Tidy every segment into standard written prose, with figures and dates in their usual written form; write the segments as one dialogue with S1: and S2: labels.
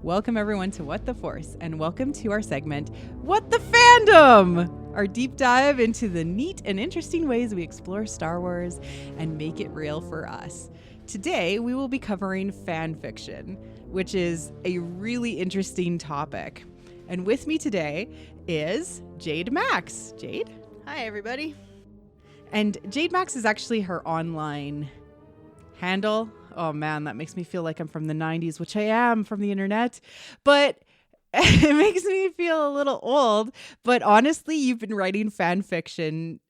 S1: Welcome everyone to What the Force, and welcome to our segment, What the Fandom! Our deep dive into the neat and interesting ways we explore Star Wars and make it real for us. Today, we will be covering fanfiction, which is a really interesting topic. And with me today is Jade Max. Jade?
S2: Hi, everybody.
S1: And Jade Max is actually her online handle. Oh man, that makes me feel like I'm from the 90s, which I am from the internet. But it makes me feel a little old. But honestly, you've been writing fan fiction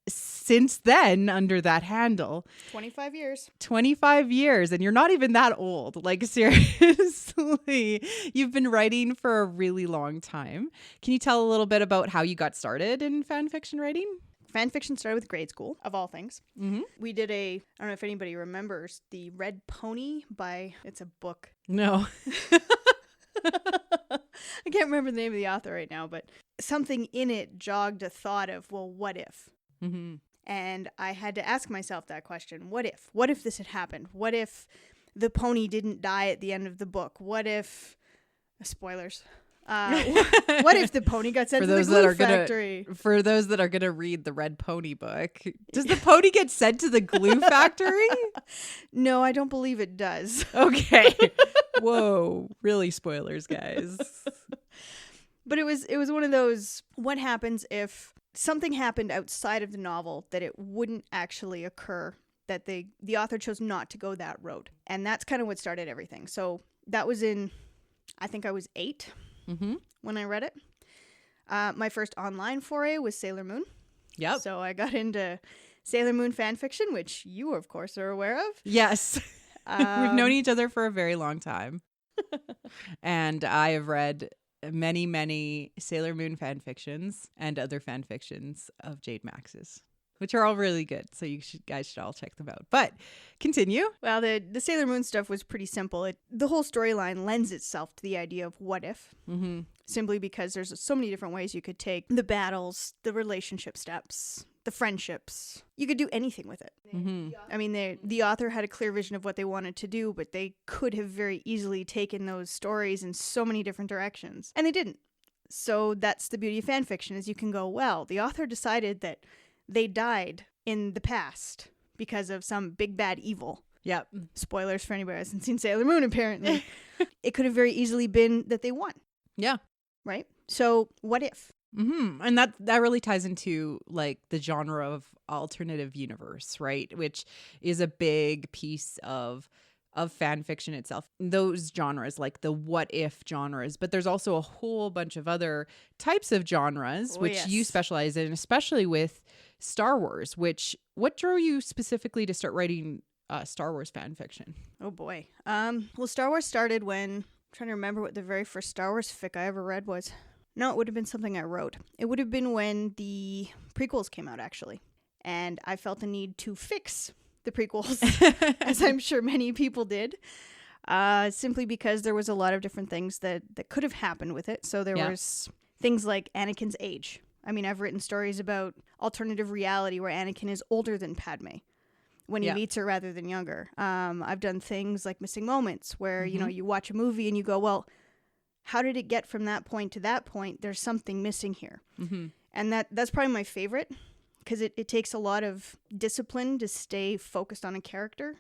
S1: since then under that handle.
S2: 25 years.
S1: 25 years, and you're not even that old. Like, seriously, you've been writing for a really long time. Can you tell a little bit about how you got started in fan fiction writing?
S2: Fan fiction started with grade school, of all things.
S1: Mm-hmm.
S2: We did I don't know if anybody remembers, the Red Pony it's a book.
S1: No.
S2: I can't remember the name of the author right now, but something in it jogged a thought of, well, what if?
S1: Mm-hmm.
S2: And I had to ask myself that question. What if? What if this had happened? What if the pony didn't die at the end of the book? What if... Spoilers. What if the pony got sent to the glue factory?
S1: For those that are going to read the Red Pony book, does the pony get sent to the glue factory?
S2: No, I don't believe it does.
S1: Okay. Whoa. Really spoilers, guys.
S2: But it was one of those, what happens if something happened outside of the novel that it wouldn't actually occur, that the author chose not to go that road. And that's kind of what started everything. So that was I think I was 8.
S1: Mm-hmm.
S2: When I read it. My first online foray was Sailor Moon.
S1: Yep.
S2: So I got into Sailor Moon fan fiction, which you, of course, are aware of.
S1: Yes. We've known each other for a very long time. And I have read many, many Sailor Moon fan fictions and other fan fictions of Jade Max's, which are all really good. So you guys should all check them out. But continue.
S2: Well, the Sailor Moon stuff was pretty simple. The whole storyline lends itself to the idea of what if.
S1: Mm-hmm.
S2: Simply because there's so many different ways you could take the battles, the relationship steps, the friendships. You could do anything with it.
S1: Mm-hmm.
S2: I mean, the author had a clear vision of what they wanted to do, but they could have very easily taken those stories in so many different directions. And they didn't. So that's the beauty of fan fiction, is you can go, well, the author decided that they died in the past because of some big bad evil.
S1: Yep.
S2: Spoilers for anybody who hasn't seen Sailor Moon, apparently. It could have very easily been that they won.
S1: Yeah.
S2: Right? So what if?
S1: Mm-hmm. And that really ties into like the genre of alternative universe, right? Which is a big piece of fan fiction itself. Those genres, like the what if genres, but there's also a whole bunch of other types of genres, which you specialize in, especially with Star Wars, what drew you specifically to start writing Star Wars fan fiction?
S2: Oh boy. Well, Star Wars started when, I'm trying to remember what the very first Star Wars fic I ever read was. No, it would have been something I wrote. It would have been when the prequels came out, actually. And I felt a need to fix the prequels, as I'm sure many people did, simply because there was a lot of different things that could have happened with it. So there was things like Anakin's age. I mean, I've written stories about alternative reality where Anakin is older than Padmé when he meets her rather than younger. I've done things like missing moments where, you watch a movie and you go, well, how did it get from that point to that point? There's something missing here. Mm-hmm. And that's probably my favorite, because it takes a lot of discipline to stay focused on a character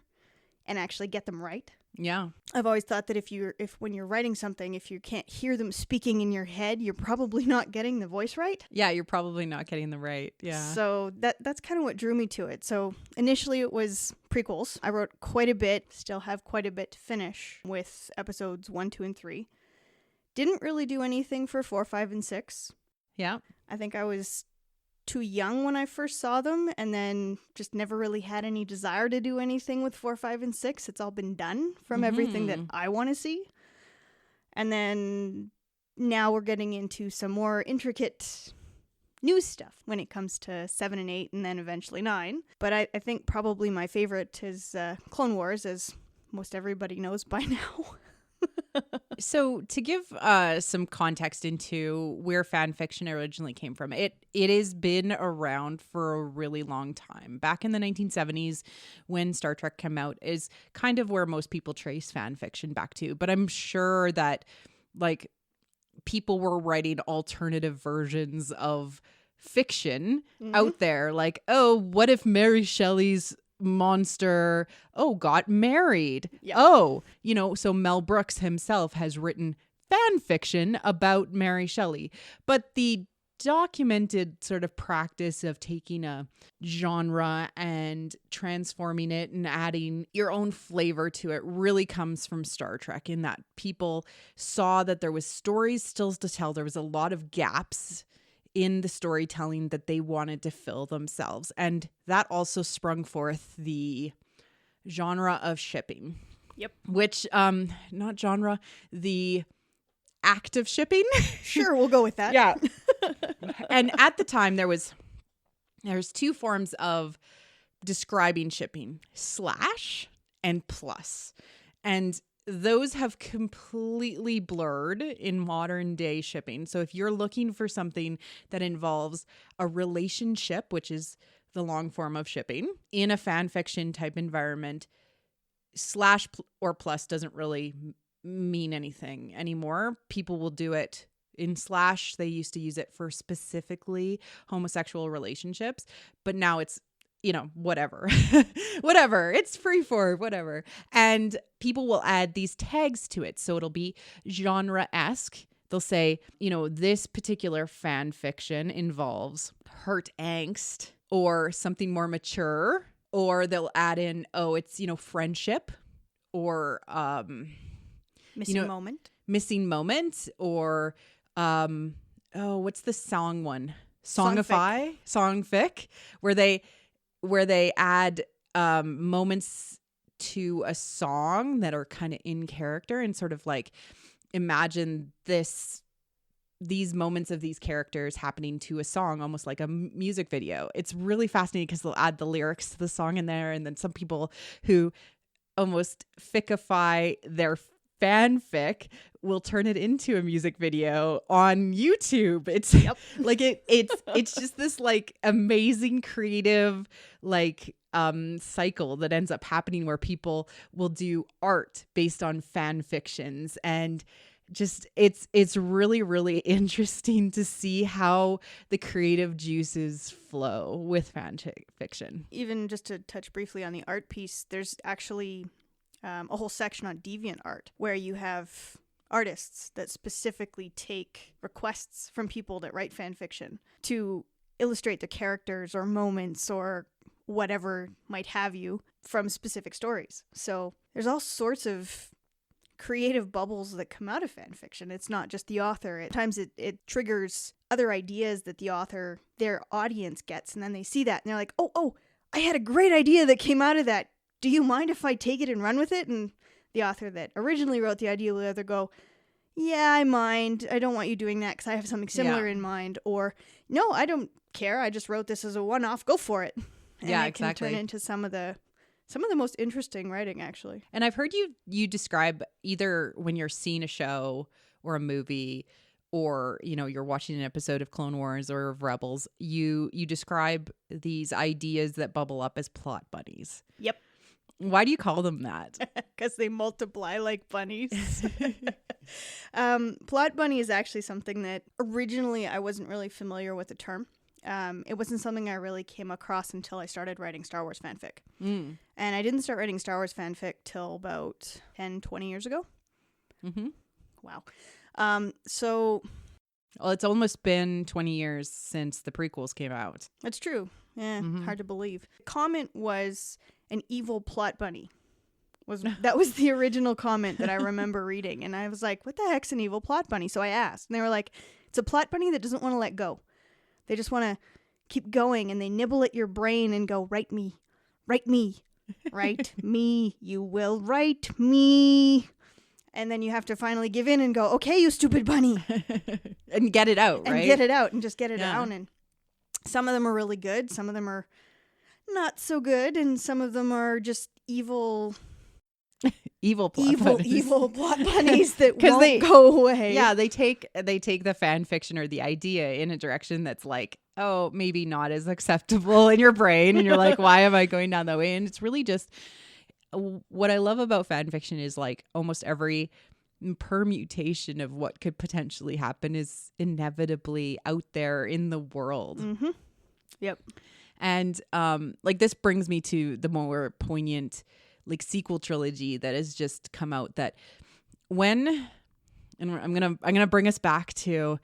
S2: and actually get them right.
S1: Yeah.
S2: I've always thought that if when you're writing something, if you can't hear them speaking in your head, you're probably not getting the voice right.
S1: Yeah, you're probably not getting them right. Yeah.
S2: So that's kind of what drew me to it. So initially it was prequels. I wrote quite a bit, still have quite a bit to finish with episodes 1, 2, and 3. Didn't really do anything for 4, 5, and 6.
S1: Yeah.
S2: I think I was too young when I first saw them, and then just never really had any desire to do anything with 4, 5, and 6. It's all been done from everything that I want to see. And then now we're getting into some more intricate new stuff when it comes to 7 and 8, and then eventually 9. But I think probably my favorite is Clone Wars, as most everybody knows by now.
S1: So to give some context into where fan fiction originally came from, it has been around for a really long time. Back in the 1970s, when Star Trek came out, is kind of where most people trace fan fiction back to. But I'm sure that like people were writing alternative versions of fiction out there. Like, oh, what if Mary Shelley's monster got married? So Mel Brooks himself has written fan fiction about Mary Shelley. But the documented sort of practice of taking a genre and transforming it and adding your own flavor to it really comes from Star Trek, in that people saw that there was stories still to tell. There was a lot of gaps in the storytelling that they wanted to fill themselves. And that also sprung forth the genre of shipping.
S2: Yep.
S1: Which, not genre, the act of shipping.
S2: Sure, we'll go with that.
S1: Yeah. And at the time there's two forms of describing shipping: slash and plus. And those have completely blurred in modern day shipping. So if you're looking for something that involves a relationship, which is the long form of shipping, in a fan fiction type environment, slash or plus doesn't really mean anything anymore. People will do it in slash. They used to use it for specifically homosexual relationships, but now it's, whatever. Whatever. It's free for whatever. And people will add these tags to it. So it'll be genre-esque. They'll say, this particular fan fiction involves hurt angst or something more mature, or they'll add in, it's, friendship or, missing moment, or, what's the song one? Songfic, where they add moments to a song that are kind of in character, and sort of like imagine these moments of these characters happening to a song, almost like a music video. It's really fascinating because they'll add the lyrics to the song in there, and then some people who almost ficify their fanfic will turn it into a music video on YouTube. It's like it's just this like amazing creative cycle that ends up happening, where people will do art based on fan fictions, and just it's really, really interesting to see how the creative juices flow with fan fiction.
S2: Even just to touch briefly on the art piece, there's actually a whole section on deviant art, where you have artists that specifically take requests from people that write fan fiction to illustrate the characters or moments or whatever might have you from specific stories. So there's all sorts of creative bubbles that come out of fan fiction. It's not just the author. At times it triggers other ideas that the author, their audience gets, and then they see that and they're like, oh, I had a great idea that came out of that. Do you mind if I take it and run with it? And the author that originally wrote the idea will either go, yeah, I mind. I don't want you doing that because I have something similar in mind. Or, no, I don't care. I just wrote this as a one-off. Go for it. And it can turn into some of the most interesting writing, actually.
S1: And I've heard you describe, either when you're seeing a show or a movie, or you're watching an episode of Clone Wars or of Rebels, you describe these ideas that bubble up as plot bunnies.
S2: Yep.
S1: Why do you call them that?
S2: Because they multiply like bunnies. Plot bunny is actually something that originally I wasn't really familiar with the term. It wasn't something I really came across until I started writing Star Wars fanfic. And I didn't start writing Star Wars fanfic till about 10, 20 years ago. Mm-hmm. Wow.
S1: Well, it's almost been 20 years since the prequels came out.
S2: That's true. Yeah, hard to believe. The comment was an evil plot bunny. That was the original comment that I remember reading. And I was like, what the heck's an evil plot bunny? So I asked. And they were like, it's a plot bunny that doesn't want to let go. They just want to keep going, and they nibble at your brain and go, write me, write me, write me, you will write me. And then you have to finally give in and go, okay, you stupid bunny.
S1: And get it out, right?
S2: And get it out and just get it out. And some of them are really good. Some of them are not so good. And some of them are just evil
S1: Evil plot bunnies.
S2: Evil plot bunnies that
S1: 'Cause
S2: won't go away.
S1: Yeah, they take the fan fiction or the idea in a direction that's like, oh, maybe not as acceptable in your brain, and you're like, why am I going down that way? And it's really just what I love about fan fiction is like almost every permutation of what could potentially happen is inevitably out there in the world.
S2: Mm-hmm. Yep.
S1: And like this brings me to the more poignant like sequel trilogy that has just come out, that when, and I'm gonna bring us back to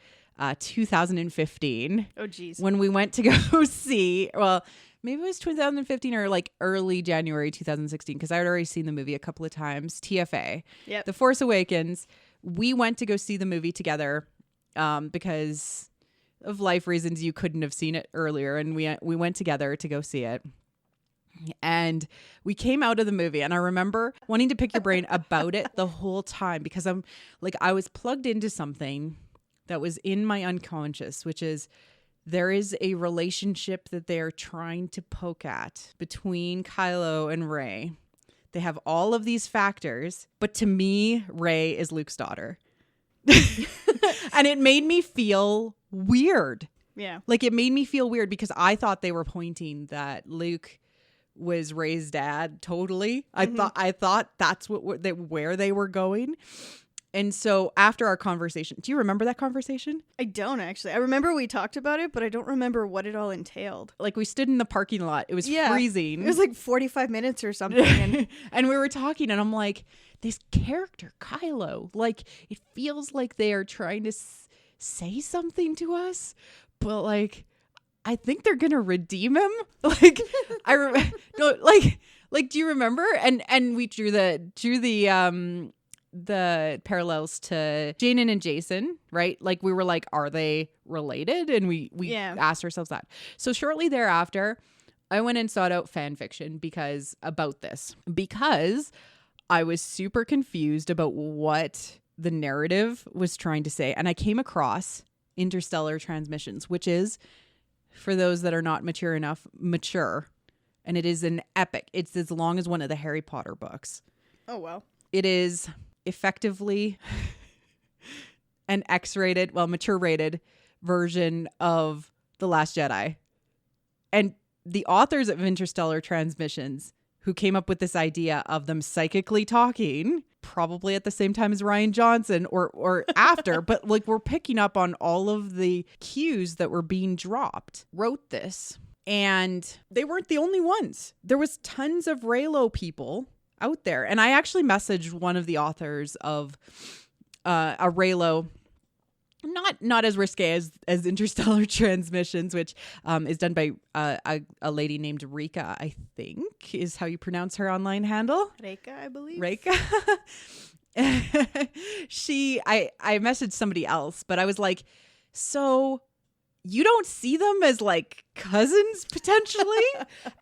S1: 2015.
S2: Oh geez.
S1: When we went to go see, well, maybe it was 2015 or like early January 2016, because I had already seen the movie a couple of times. TFA,
S2: Yep.
S1: The Force Awakens. We went to go see the movie together because of life reasons. You couldn't have seen it earlier, and we went together to go see it. And we came out of the movie, and I remember wanting to pick your brain about it the whole time, because I'm like, I was plugged into something that was in my unconscious, which is there is a relationship that they are trying to poke at between Kylo and Rey. They have all of these factors, but to me, Rey is Luke's daughter. And it made me feel weird.
S2: Yeah.
S1: Like it made me feel weird because I thought they were pointing that Luke was Rey's dad. Totally.
S2: Mm-hmm.
S1: I thought that's where they were going. And so after our conversation, do you remember that conversation?
S2: I don't actually. I remember we talked about it, but I don't remember what it all entailed.
S1: Like we stood in the parking lot. It was freezing.
S2: It was like 45 minutes or something. And
S1: and we were talking, and I'm like, this character, Kylo, like it feels like they are trying to say something to us, but like, I think they're gonna redeem him. Like, no, like, do you remember? And we drew the parallels to Janan and Jason, right? Like we were like, are they related? And we asked ourselves that. So shortly thereafter, I went and sought out fan fiction because I was super confused about what the narrative was trying to say. And I came across Interstellar Transmissions, which is, for those that are not mature enough, and it is an epic. It's as long as one of the Harry Potter books.
S2: oh wow.
S1: It is effectively an X-rated, well, mature-rated version of The Last Jedi. And the authors of Interstellar Transmissions, who came up with this idea of them psychically talking, probably at the same time as Rian Johnson or after, but like we're picking up on all of the cues that were being dropped, wrote this. And they weren't the only ones. There was tons of Reylo people out there. And I actually messaged one of the authors of a Reylo, not as risque as Interstellar Transmissions, which is done by a lady named Rika, I think is how you pronounce her online handle.
S2: Reika, I believe.
S1: Reika. I messaged somebody else, but I was like, so you don't see them as like cousins potentially?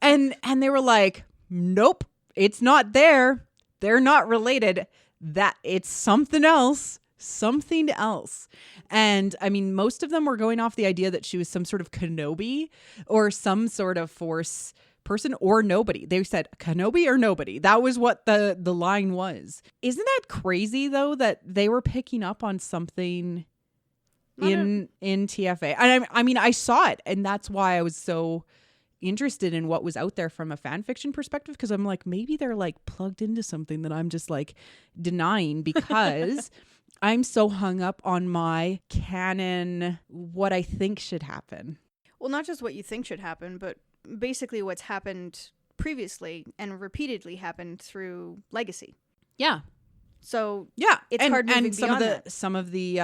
S1: and they were like, nope, it's not there. They're not related. That it's something else. And I mean, most of them were going off the idea that she was some sort of Kenobi or some sort of Force person or nobody. They said Kenobi or nobody. That was what the line was. Isn't that crazy though, that they were picking up on something in TFA? And I mean, I saw it, and that's why I was so interested in what was out there from a fan fiction perspective, because I'm like, maybe they're like plugged into something that I'm just like denying because I'm so hung up on my canon, what I think should happen.
S2: Well, not just what you think should happen, but basically what's happened previously and repeatedly happened through Legacy.
S1: Yeah.
S2: So
S1: yeah,
S2: it's hard moving
S1: and
S2: beyond that.
S1: some of the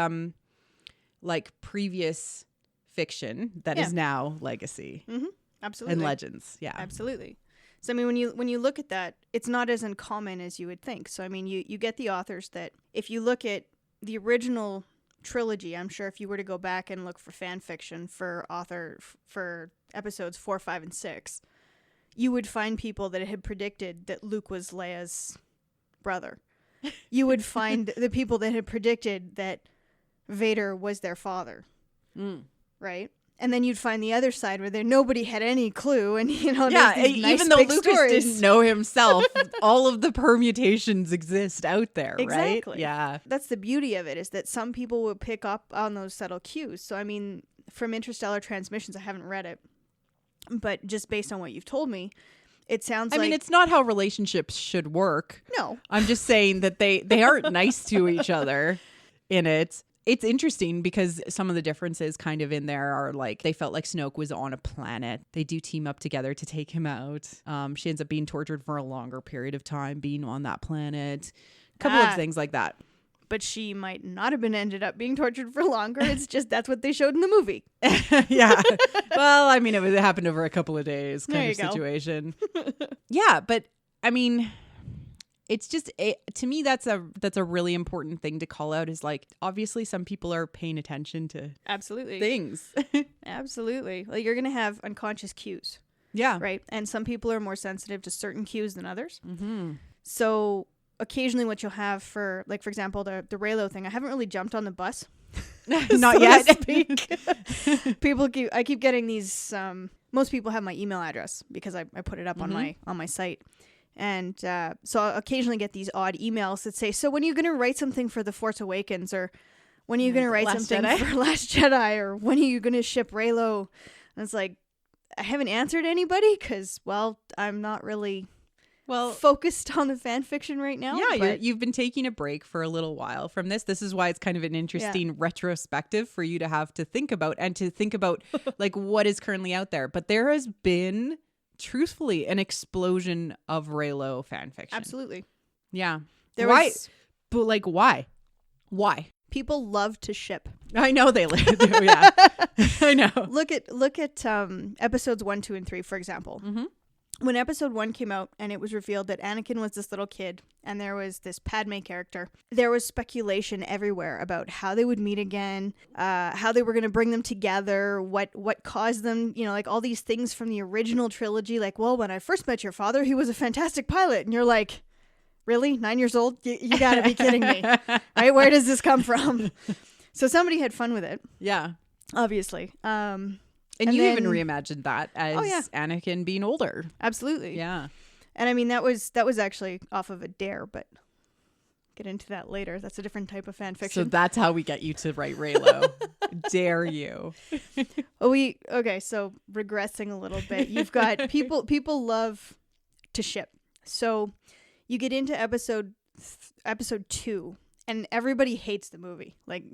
S1: like previous fiction that is now Legacy.
S2: Mm-hmm. Absolutely.
S1: And Legends. Yeah.
S2: Absolutely. So I mean, when you look at that, it's not as uncommon as you would think. So I mean, you get the authors that, if you look at the original trilogy, I'm sure if you were to go back and look for fan fiction for episodes 4, 5, and 6, you would find people that had predicted that Luke was Leia's brother. You would find the people that had predicted that Vader was their father. Right? And then you'd find the other side where nobody had any clue, and
S1: Yeah,
S2: there's these nice
S1: even though
S2: big
S1: Lucas
S2: stories.
S1: didn't know himself, all of the permutations exist out there,
S2: Exactly.
S1: right? Yeah.
S2: That's the beauty of it, is that some people will pick up on those subtle cues. So I mean, from Interstellar Transmissions, I haven't read it, but just based on what you've told me, it sounds
S1: I
S2: like...
S1: mean, it's not how relationships should work.
S2: No.
S1: I'm just saying that they aren't nice to each other in it. It's interesting because some of the differences kind of in there are like, they felt like Snoke was on a planet. They do team up together to take him out. She ends up being tortured for a longer period of time being on that planet. A couple of things like that.
S2: But she might not have been ended up being tortured for longer. It's just that's what they showed in the movie.
S1: Yeah. Well, I mean, it happened over a couple of days kind of
S2: There you go.
S1: situation. Yeah, but I mean... It's just, to me, that's a really important thing to call out, is like, obviously some people are paying attention to
S2: Absolutely.
S1: things.
S2: Absolutely. Like, you're going to have unconscious cues.
S1: Yeah.
S2: Right? And some people are more sensitive to certain cues than others.
S1: Mm-hmm.
S2: So occasionally what you'll have for, like, for example, the Raylo thing, I haven't really jumped on the bus.
S1: Not yet.
S2: I keep getting these, most people have my email address because I put it up on my site. And so I'll occasionally get these odd emails that say, so when are you going to write something for The Force Awakens? Or when are you going to write
S1: Last
S2: something
S1: Jedi?
S2: for Last Jedi? Or when are you going to ship Raylo? And it's like, I haven't answered anybody because, well, I'm not really focused on the fan fiction right now.
S1: Yeah, you've been taking a break for a little while from this. This is why it's kind of an interesting retrospective for you to have to think about, and to think about like what is currently out there. But there has been... truthfully, an explosion of Raylo fan fiction.
S2: Absolutely.
S1: Yeah.
S2: Why?
S1: But like, why? Why?
S2: People love to ship.
S1: I know they do. Yeah, I know.
S2: Look at episodes 1, 2, and 3, for example.
S1: Mm-hmm.
S2: When episode 1 came out and it was revealed that Anakin was this little kid and there was this Padmé character, there was speculation everywhere about how they would meet again, how they were going to bring them together, what caused them, like all these things from the original trilogy. Like, well, when I first met your father, he was a fantastic pilot. And you're like, really? 9 years old? You got to be kidding me. Right? Where does this come from? So somebody had fun with it.
S1: Yeah.
S2: Obviously.
S1: And you
S2: then,
S1: even reimagined that as Anakin being older.
S2: Absolutely.
S1: Yeah.
S2: And I mean, that was actually off of a dare, but get into that later. That's a different type of fan fiction.
S1: So that's how we get you to write Raylo. Dare you.
S2: So regressing a little bit, you've got people love to ship. So you get into episode 2 and everybody hates the movie. Like,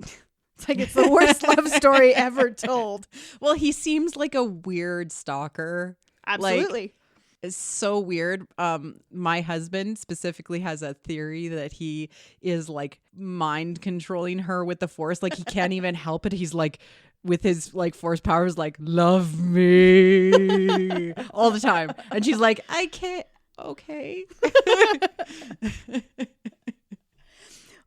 S2: it's like it's the worst love story ever told.
S1: Well, he seems like a weird stalker.
S2: Absolutely.
S1: Like, it's so weird. My husband specifically has a theory that he is like mind controlling her with the Force. Like, he can't even help it. He's like, with his like Force powers, like, love me all the time. And she's like, I can't. Okay.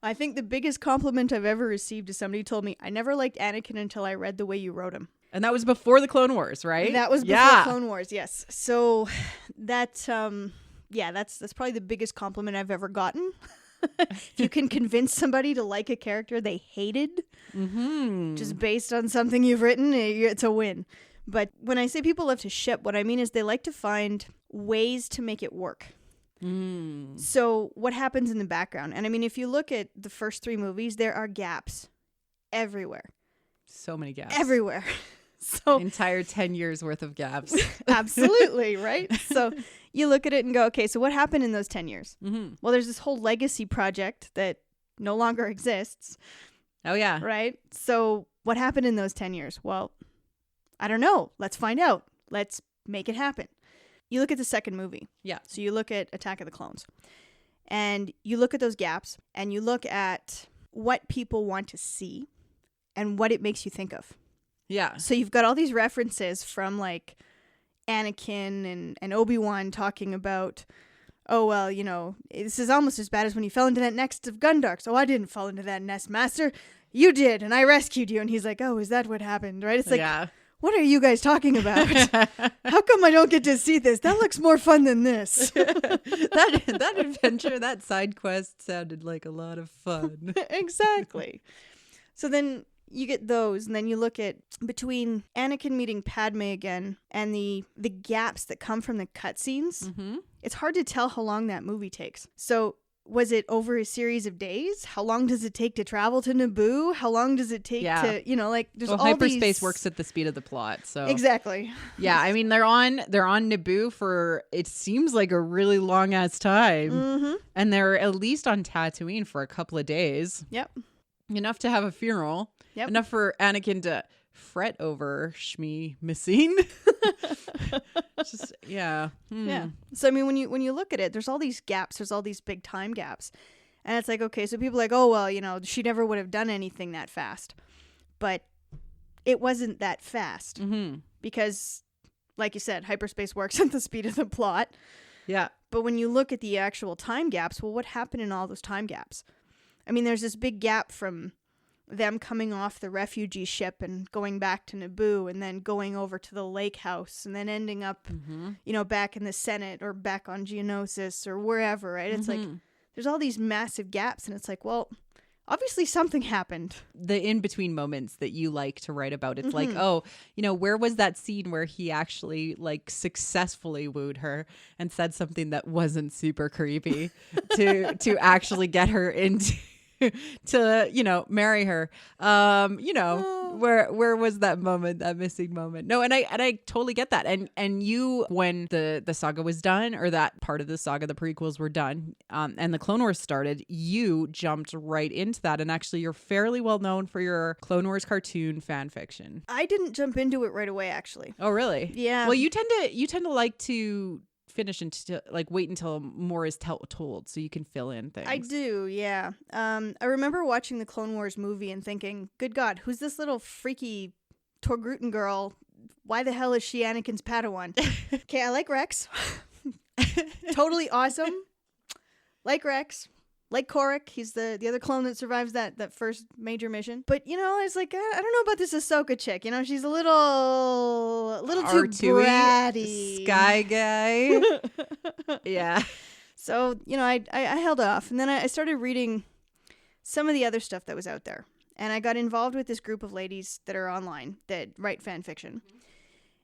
S2: I think the biggest compliment I've ever received is somebody told me, I never liked Anakin until I read the way you wrote him.
S1: And that was before the Clone Wars, right?
S2: That was before Clone Wars, yes. So that's probably the biggest compliment I've ever gotten. If you can convince somebody to like a character they hated, just based on something you've written, it's a win. But when I say people love to ship, what I mean is they like to find ways to make it work. So what happens in the background? And I mean, if you look at the first 3 movies, there are gaps everywhere.
S1: So many gaps.
S2: Everywhere. So
S1: entire 10 years worth of gaps.
S2: Absolutely, right? So you look at it and go, okay, so what happened in those 10 years? Well, there's this whole legacy project that no longer exists.
S1: Oh, yeah.
S2: Right? So what happened in those 10 years? Well, I don't know. Let's find out. Let's make it happen. You look at the second movie.
S1: Yeah.
S2: So you look at Attack of the Clones. And you look at those gaps and you look at what people want to see and what it makes you think of.
S1: Yeah.
S2: So you've got all these references from like Anakin and Obi-Wan talking about, oh, well, this is almost as bad as when you fell into that nest of Gundarks. Oh, I didn't fall into that nest, Master. You did, and I rescued you. And he's like, oh, is that what happened? Right? It's like, what are you guys talking about? How come I don't get to see this? That looks more fun than this.
S1: that adventure, that side quest sounded like a lot of fun.
S2: Exactly. So then you get those, and then you look at between Anakin meeting Padme again and the gaps that come from the cutscenes. It's hard to tell how long that movie takes. So was it over a series of days? How long does it take to travel to Naboo? How long does it take to, like, there's all
S1: hyperspace works at the speed of the plot. So
S2: exactly.
S1: Yeah, I mean, they're on Naboo for, it seems like a really long ass time. And they're at least on Tatooine for a couple of days.
S2: Yep.
S1: Enough to have a funeral.
S2: Yep.
S1: Enough for Anakin to fret over Shmi missing. Just yeah.
S2: Yeah. So I mean, when you look at it, there's all these gaps. There's all these big time gaps, and it's like, okay, so people are like, oh well, she never would have done anything that fast, but it wasn't that fast because, like you said, hyperspace works at the speed of the plot.
S1: Yeah.
S2: But when you look at the actual time gaps, well, what happened in all those time gaps? I mean, there's this big gap from them coming off the refugee ship and going back to Naboo and then going over to the lake house and then ending up, back in the Senate or back on Geonosis or wherever, right? It's like, there's all these massive gaps, and it's like, well, obviously something happened.
S1: The in-between moments that you like to write about, it's like, oh, where was that scene where he actually like successfully wooed her and said something that wasn't super creepy to actually get her into to marry her. Where was that moment, that missing moment? No, and I totally get that. And you, when the saga was done, or that part of the saga, the prequels were done, and the Clone Wars started, you jumped right into that. And actually, you're fairly well known for your Clone Wars cartoon fan fiction.
S2: I didn't jump into it right away, actually.
S1: Oh, really?
S2: Yeah.
S1: Well, you tend to like to finish and like wait until more is told so you can fill in things.
S2: I do, yeah. I remember watching the Clone Wars movie and thinking, good God, who's this little freaky Torgruten girl? Why the hell is she Anakin's Padawan? Okay, I like Rex. Totally awesome. Like Rex. Like Korrick, he's the other clone that survives that first major mission. But, it's like, I don't know about this Ahsoka chick. She's a little too bratty.
S1: Sky guy. Yeah.
S2: So, I held off. And then I started reading some of the other stuff that was out there. And I got involved with this group of ladies that are online that write fan fiction.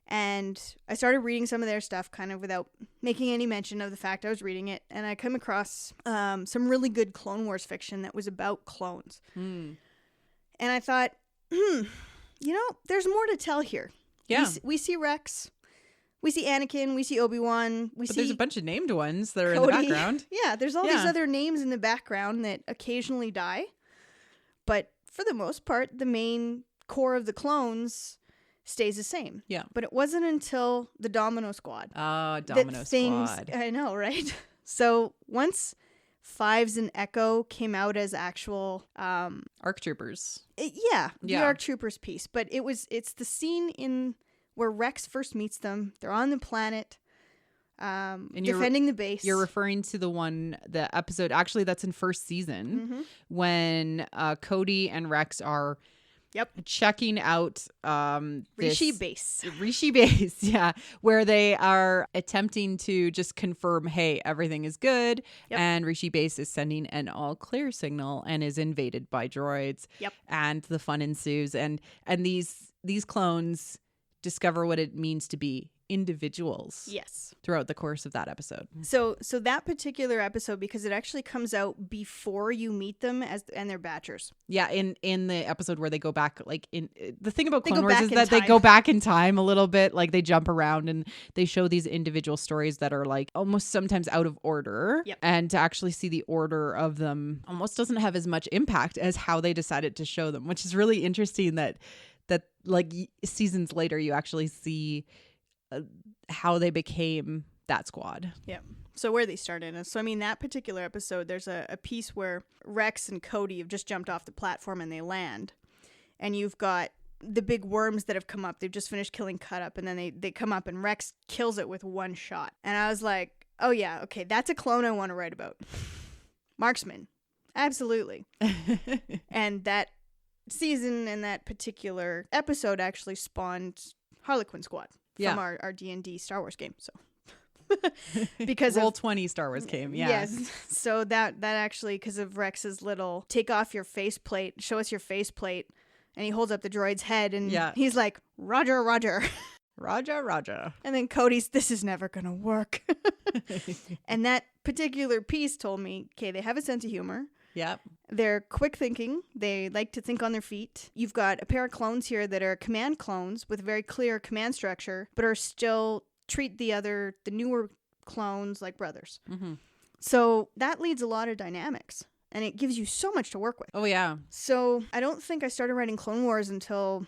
S2: And I started reading some of their stuff kind of without making any mention of the fact I was reading it. And I came across some really good Clone Wars fiction that was about clones. And I thought, there's more to tell here.
S1: Yeah.
S2: We see Rex. We see Anakin. We see Obi-Wan. But
S1: there's a bunch of named ones that are
S2: Cody.
S1: In the background.
S2: Yeah, there's all these other names in the background that occasionally die. But for the most part, the main core of the clones stays the same.
S1: Yeah.
S2: But it wasn't until the Domino Squad.
S1: Domino Squad.
S2: I know, right? So once Fives and Echo came out as actual
S1: ARC troopers.
S2: The ARC troopers piece. But it's the scene in where Rex first meets them. They're on the planet, defending the base.
S1: You're referring to the episode, actually that's in first season, when Cody and Rex are checking out
S2: Rishi base.
S1: Rishi base, yeah, where they are attempting to just confirm, hey, everything is good, and Rishi base is sending an all clear signal and is invaded by droids. And the fun ensues, and these clones discover what it means to be individuals.
S2: Yes.
S1: Throughout the course of that episode.
S2: So that particular episode, because it actually comes out before you meet them and they're Batchers.
S1: Yeah, in the episode where they go back, like the thing about Clone
S2: go
S1: Wars
S2: back
S1: is
S2: in
S1: that they
S2: time.
S1: go back in time a little bit, like they jump around and they show these individual stories that are like almost sometimes out of order. And to actually see the order of them almost doesn't have as much impact as how they decided to show them, which is really interesting that like seasons later you actually see how they became that squad.
S2: Yeah. So where they started. So, I mean, that particular episode, there's a piece where Rex and Cody have just jumped off the platform and they land. And you've got the big worms that have come up. They've just finished killing Cut Up. And then they come up and Rex kills it with one shot. And I was like, oh, yeah, okay, that's a clone I want to write about. Marksman. Absolutely. And that season and that particular episode actually spawned Harlequin Squad from our D&D Star Wars game. So because
S1: Roll 20 Star Wars game.
S2: Yes. So that actually, because of Rex's little take off your faceplate, show us your faceplate And he holds up the droid's head and
S1: Yeah.
S2: he's like, Roger, Roger.
S1: Roger.
S2: And then Cody's, this is never going to work. And that particular piece told me, okay, they have a sense of humor.
S1: Yep.
S2: They're quick thinking. They like to think on their feet. You've got a pair of clones here that are command clones with very clear command structure, but are still treat the newer clones like brothers.
S1: Mm-hmm.
S2: So that leads a lot of dynamics. And it gives you so much to work with.
S1: Oh, yeah.
S2: So I don't think I started writing Clone Wars until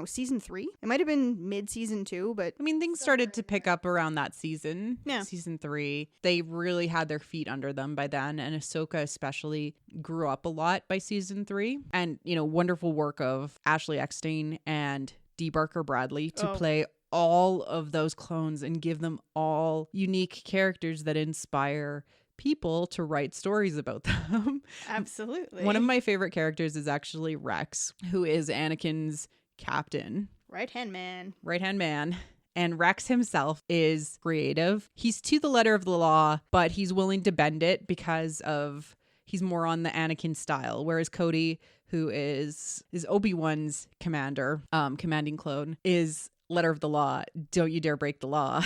S2: season 3. It might have been mid-season 2, but...
S1: I mean, things started to pick up around that season.
S2: Yeah.
S1: Season 3. They really had their feet under them by then. And Ahsoka especially grew up a lot by season 3. And, wonderful work of Ashley Eckstein and Dee Barker Bradley to play all of those clones and give them all unique characters that inspire people to write stories about them.
S2: Absolutely.
S1: One of my favorite characters is actually Rex, who is Anakin's captain.
S2: Right-hand man.
S1: And Rex himself is creative. He's to the letter of the law, but he's willing to bend it because he's more on the Anakin style. Whereas Cody, who is Obi-Wan's commanding clone, is letter of the law. Don't you dare break the law.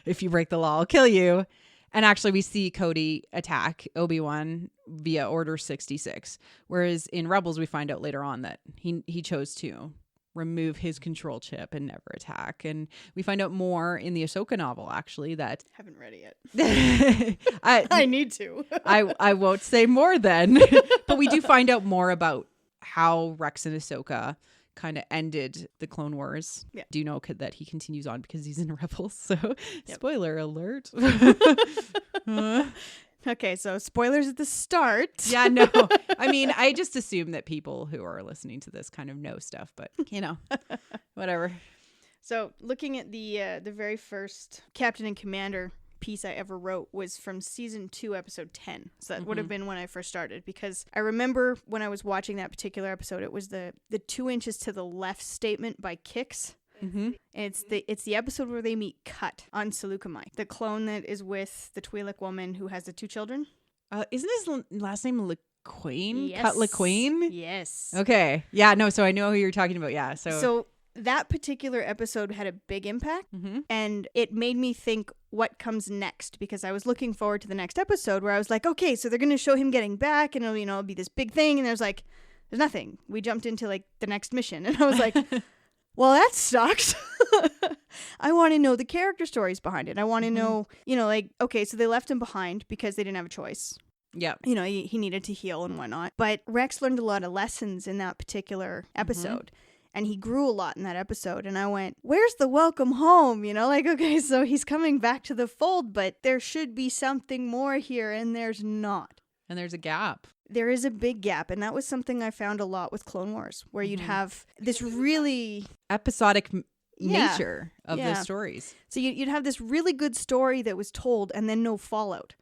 S1: If you break the law, I'll kill you. And actually, we see Cody attack Obi-Wan via Order 66. Whereas in Rebels, we find out later on that he chose to remove his control chip and never attack. And we find out more in the Ahsoka novel, actually, that...
S2: Haven't read it yet. I need to.
S1: I won't say more then. But we do find out more about how Rex and Ahsoka kind of ended the Clone Wars.
S2: Yeah.
S1: Do you know that he continues on because he's in Rebels? So, Spoiler alert.
S2: Okay, so spoilers at the start.
S1: Yeah, no. I mean, I just assume that people who are listening to this kind of know stuff, but, whatever.
S2: So, looking at the very first Captain and Commander piece I ever wrote was from season 2, episode 10. So that would have been when I first started, because I remember when I was watching that particular episode, it was the 2 inches to the left statement by Kix.
S1: Mm-hmm.
S2: And it's the episode where they meet Cut on Seleucami, the clone that is with the Twi'lek woman who has the 2 children.
S1: Isn't his last name LeQueen?
S2: Yes.
S1: Cut LeQueen?
S2: Yes.
S1: Okay. Yeah, no, so I know who you're talking about. Yeah.
S2: So that particular episode had a big impact, and it made me think what comes next, because I was looking forward to the next episode where I was like, okay, so they're going to show him getting back and it'll be this big thing. And there's nothing. We jumped into the next mission, and I was like, well, that sucks. I want to know the character stories behind it. I want to know, okay, so they left him behind because they didn't have a choice.
S1: Yeah.
S2: He needed to heal and whatnot. But Rex learned a lot of lessons in that particular episode. And he grew a lot in that episode. And I went, where's the welcome home? Okay, so he's coming back to the fold, but there should be something more here, and there's not.
S1: And there's a gap.
S2: There is a big gap. And that was something I found a lot with Clone Wars, where you'd have this really
S1: episodic nature of the stories.
S2: So you'd have this really good story that was told and then no fallout.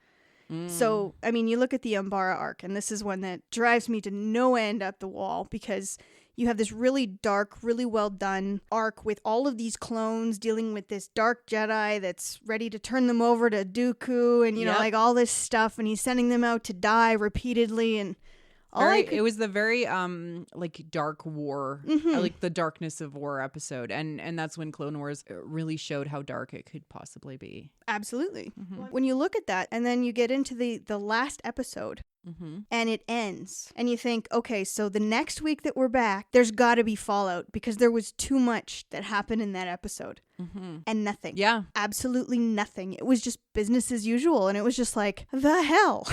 S2: So, I mean, you look at the Umbara arc, and this is one that drives me to no end up the wall, because you have this really dark, really well done arc with all of these clones dealing with this dark Jedi that's ready to turn them over to Dooku, and, all this stuff, and he's sending them out to die repeatedly, and
S1: it was the very dark war, like the darkness of war episode, and that's when Clone Wars really showed how dark it could possibly be.
S2: Absolutely. When you look at that, and then you get into the last episode, and it ends, and you think, okay, so the next week that we're back, there's got to be fallout, because there was too much that happened in that episode, and nothing.
S1: Yeah,
S2: absolutely nothing. It was just business as usual, and it was just like, the hell.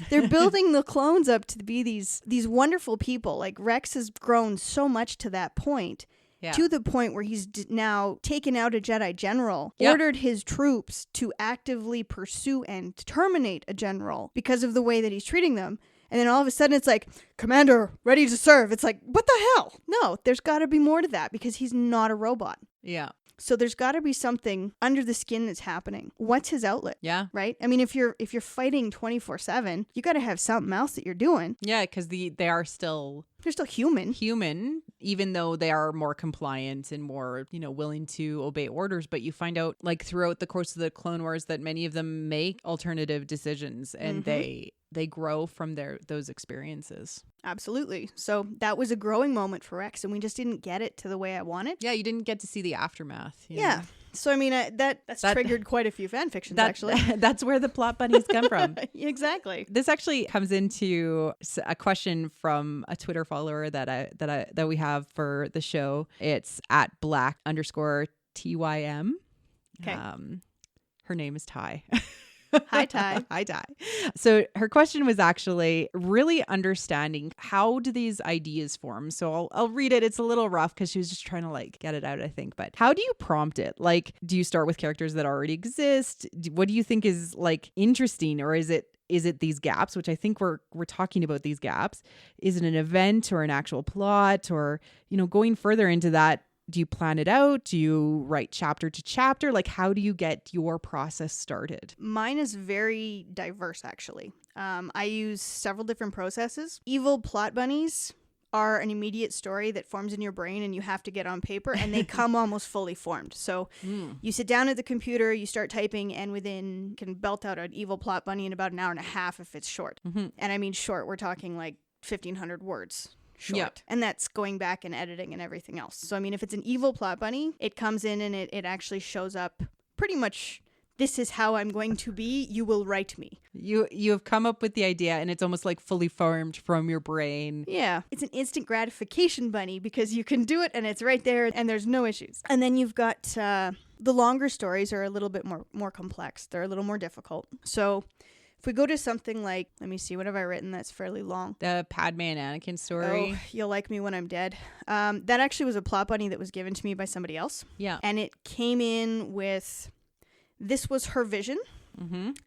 S2: They're building the clones up to be these wonderful people. Like, Rex has grown so much to that point. Yeah. To the point where he's now taken out a Jedi general, ordered his troops to actively pursue and terminate a general because of the way that he's treating them. And then all of a sudden it's like, Commander, ready to serve. It's like, what the hell? No, there's got to be more to that, because he's not a robot.
S1: Yeah.
S2: So there's got to be something under the skin that's happening. What's his outlet?
S1: Yeah.
S2: Right? I mean, if you're fighting 24/7, you got to have something else that you're doing.
S1: Yeah, because they are still...
S2: They're still human,
S1: even though they are more compliant and more, willing to obey orders. But you find out, throughout the course of the Clone Wars, that many of them make alternative decisions, and they they grow from those experiences.
S2: Absolutely. So that was a growing moment for Rex, and we just didn't get it to the way I wanted.
S1: Yeah, you didn't get to see the aftermath.
S2: Yeah. So, I mean, that's triggered quite a few fan fictions, actually.
S1: That's where the plot bunnies come from.
S2: Exactly.
S1: This actually comes into a question from a Twitter follower that we have for the show. It's at @black_TYM.
S2: Okay.
S1: Her name is Ty.
S2: Hi, Ty.
S1: Hi, Ty. So her question was actually really understanding, how do these ideas form? So I'll read it. It's a little rough because she was just trying to like get it out, I think. But how do you prompt it? Like, do you start with characters that already exist? What do you think is like interesting, or is it these gaps, which I think we're talking about these gaps? Is it an event or an actual plot, or, you know, going further into that? Do you plan it out? Do you write chapter to chapter? Like, how do you get your process started?
S2: Mine is very diverse, actually. I use several different processes. Evil plot bunnies are an immediate story that forms in your brain and you have to get on paper, and they come almost fully formed. So you sit down at the computer, you start typing, and you can belt out an evil plot bunny in about an hour and a half if it's short. And I mean short, we're talking like 1,500 words. Short. Yeah. And that's going back and editing and everything else. So, I mean, if it's an evil plot bunny, it comes in and it actually shows up pretty much, this is how I'm going to be. You will write me.
S1: You have come up with the idea, and it's almost like fully formed from your brain.
S2: Yeah. It's an instant gratification bunny because you can do it and it's right there and there's no issues. And then you've got the longer stories are a little bit more complex. They're a little more difficult. So if we go to something like, let me see, what have I written that's fairly long?
S1: The Padmé and Anakin story.
S2: Oh, You'll Like Me When I'm Dead. That actually was a plot bunny that was given to me by somebody else.
S1: Yeah.
S2: And it came in with, this was her vision.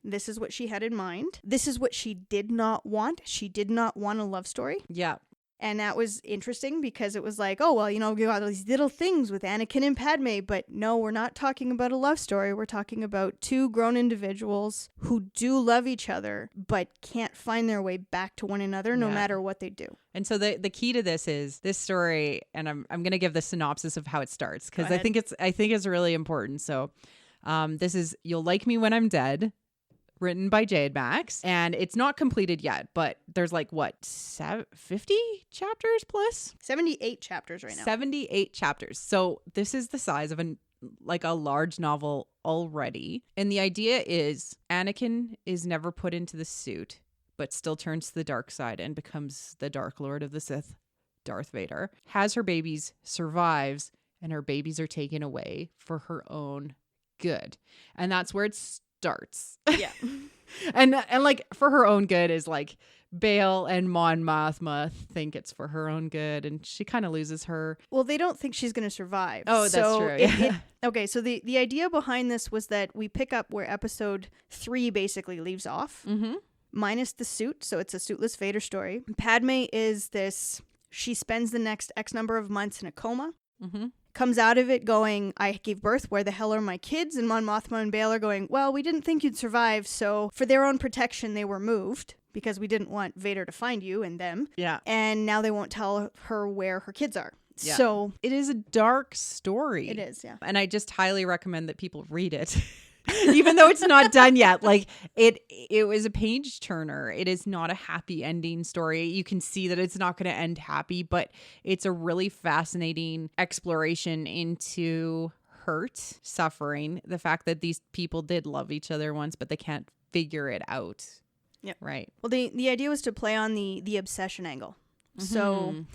S2: This is what she had in mind. This is what she did not want. She did not want a love story.
S1: Yeah.
S2: And that was interesting because it was like, oh, well, you know, we got all these little things with Anakin and Padmé, but no, we're not talking about a love story. We're talking about two grown individuals who do love each other, but can't find their way back to one another no matter what they do.
S1: And so the key to this is this story, and I'm going to give the synopsis of how it starts because I think it's really important. So this is You'll Like Me When I'm Dead, written by Jade Max, and it's not completed yet, but there's like 50 chapters plus?
S2: 78 chapters right now.
S1: 78 chapters. So this is the size of a large novel already. And the idea is Anakin is never put into the suit, but still turns to the dark side and becomes the Dark Lord of the Sith, Darth Vader. Has her babies, survives, and her babies are taken away for her own good. And that's where it starts.
S2: Yeah.
S1: and like for her own good is like Bail and Mon Mothma think it's for her own good, and she kind of loses her.
S2: Well, they don't think she's going to survive.
S1: Oh, that's true.
S2: Okay, so the idea behind this was that we pick up where episode 3 basically leaves off, minus the suit, so it's a suitless Vader story. Padmé is this, she spends the next X number of months in a coma. Comes out of it going, I gave birth, where the hell are my kids? And Mon Mothma and Bail are going, well, we didn't think you'd survive, so for their own protection, they were moved because we didn't want Vader to find you and them. Yeah. And now they won't tell her where her kids are. Yeah. So
S1: it is a dark story.
S2: It is, yeah.
S1: And I just highly recommend that people read it. Even though it's not done yet. Like it was a page turner. It is not a happy ending story. You can see that it's not going to end happy, but it's a really fascinating exploration into hurt, suffering, the fact that these people did love each other once, but they can't figure it out.
S2: Yeah.
S1: Right.
S2: Well, the idea was to play on the obsession angle. So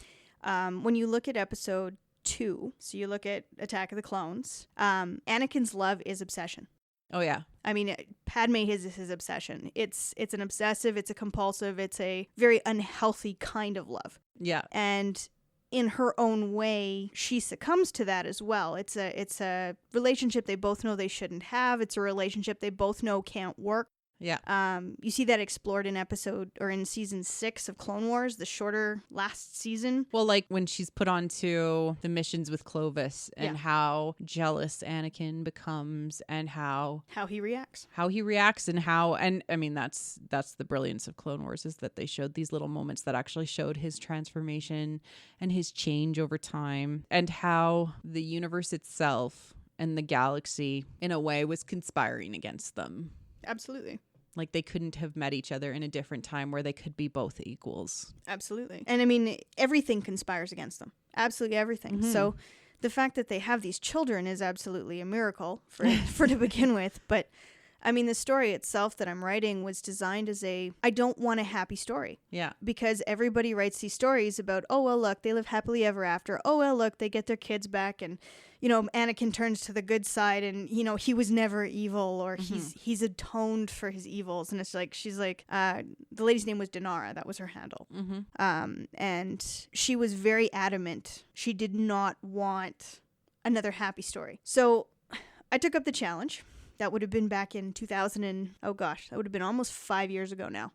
S2: when you look at episode 2, so you look at Attack of the Clones, Anakin's love is obsession.
S1: Oh, yeah.
S2: I mean, Padmé is his obsession. It's an obsessive, it's a compulsive, it's a very unhealthy kind of love. Yeah. And in her own way, she succumbs to that as well. It's a relationship they both know they shouldn't have. It's a relationship they both know can't work. Yeah. You see that explored in in season 6 of Clone Wars, the shorter last season.
S1: Well, like when she's put onto the missions with Clovis and how jealous Anakin becomes and how
S2: he reacts.
S1: And I mean, that's the brilliance of Clone Wars, is that they showed these little moments that actually showed his transformation and his change over time, and how the universe itself and the galaxy in a way was conspiring against them.
S2: Absolutely.
S1: Like they couldn't have met each other in a different time where they could be both equals.
S2: Absolutely. And I mean, everything conspires against them. Absolutely everything.
S1: Mm-hmm.
S2: So the fact that they have these children is absolutely a miracle for to begin with. But I mean, the story itself that I'm writing was designed as I don't want a happy story.
S1: Yeah.
S2: Because everybody writes these stories about, oh, well, look, they live happily ever after. Oh, well, look, they get their kids back. And, you know, Anakin turns to the good side and, you know, he was never evil or he's atoned for his evils. And it's like, she's like, the lady's name was Dinara. That was her handle. And she was very adamant. She did not want another happy story. So I took up the challenge. That would have been back in 2000 and, oh gosh, that would have been almost 5 years ago now.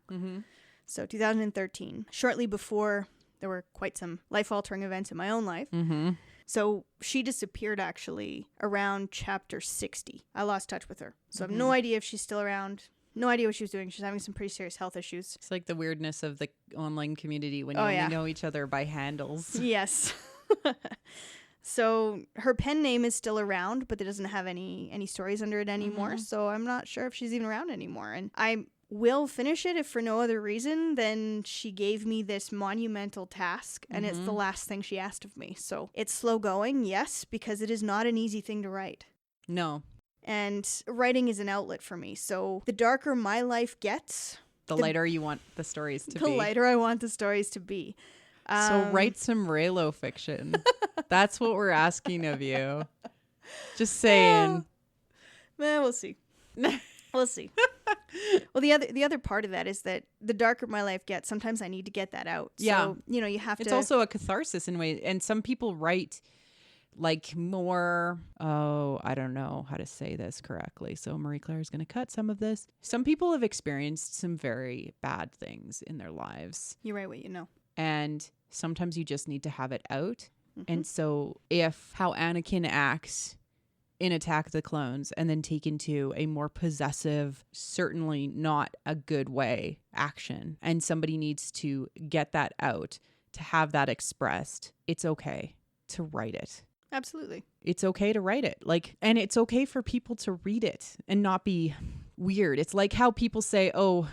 S2: So 2013, shortly before there were quite some life-altering events in my own life. So she disappeared actually around chapter 60. I lost touch with her. So I have no idea if she's still around. No idea what she was doing. She's having some pretty serious health issues.
S1: It's like the weirdness of the online community when you only know each other by handles.
S2: Yes. So her pen name is still around, but it doesn't have any stories under it anymore. So I'm not sure if she's even around anymore. And I will finish it if for no other reason than she gave me this monumental task, and it's the last thing she asked of me. So it's slow going, yes, because it is not an easy thing to write.
S1: No.
S2: And writing is an outlet for me. So the darker my life gets,
S1: the lighter you want the stories to be.
S2: The lighter I want the stories to be.
S1: So write some Raylo fiction. That's what we're asking of you. Just saying.
S2: We'll see. We'll see. Well, the other part of that is that the darker my life gets, sometimes I need to get that out.
S1: Yeah.
S2: So, you know, you have to.
S1: It's also a catharsis in ways. And some people write like more, I don't know how to say this correctly. So Marie Claire is going to cut some of this. Some people have experienced some very bad things in their lives.
S2: You write what you know.
S1: And sometimes you just need to have it out. And so if how Anakin acts in Attack of the Clones and then taken to a more possessive, certainly not a good way action, and somebody needs to get that out, to have that expressed, it's okay to write it.
S2: Absolutely.
S1: It's okay to write it. Like, and it's okay for people to read it and not be weird. It's like how people say, oh,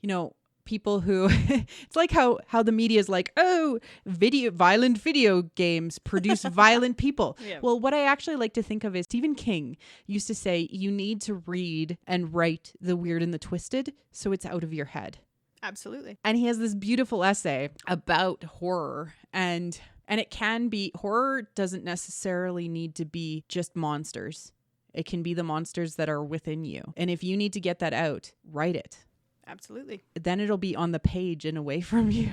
S1: you know, people who it's like how the media is like, oh, violent video games produce violent people. Yeah. Well, what I actually like to think of is Stephen King used to say you need to read and write the weird and the twisted so it's out of your head.
S2: Absolutely.
S1: And he has this beautiful essay about horror, and it can be, horror doesn't necessarily need to be just monsters. It can be the monsters that are within you. And if you need to get that out, write it.
S2: Absolutely.
S1: Then it'll be on the page and away from you.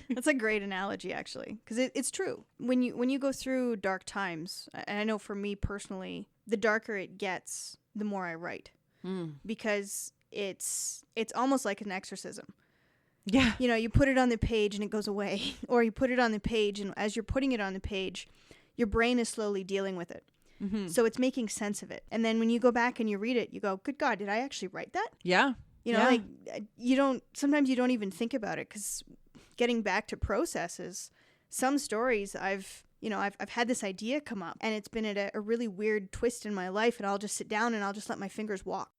S2: That's a great analogy, actually, because it's true. When you go through dark times, and I know for me personally, the darker it gets, the more I write, because it's almost like an exorcism.
S1: Yeah.
S2: You know, you put it on the page and it goes away, or you put it on the page, and as you're putting it on the page, your brain is slowly dealing with it. So it's making sense of it. And then when you go back and you read it, you go, good God, did I actually write that?
S1: Yeah.
S2: You know, like sometimes you don't even think about it, because getting back to processes, some stories I've had this idea come up and it's been at a really weird twist in my life, and I'll just sit down and I'll just let my fingers walk.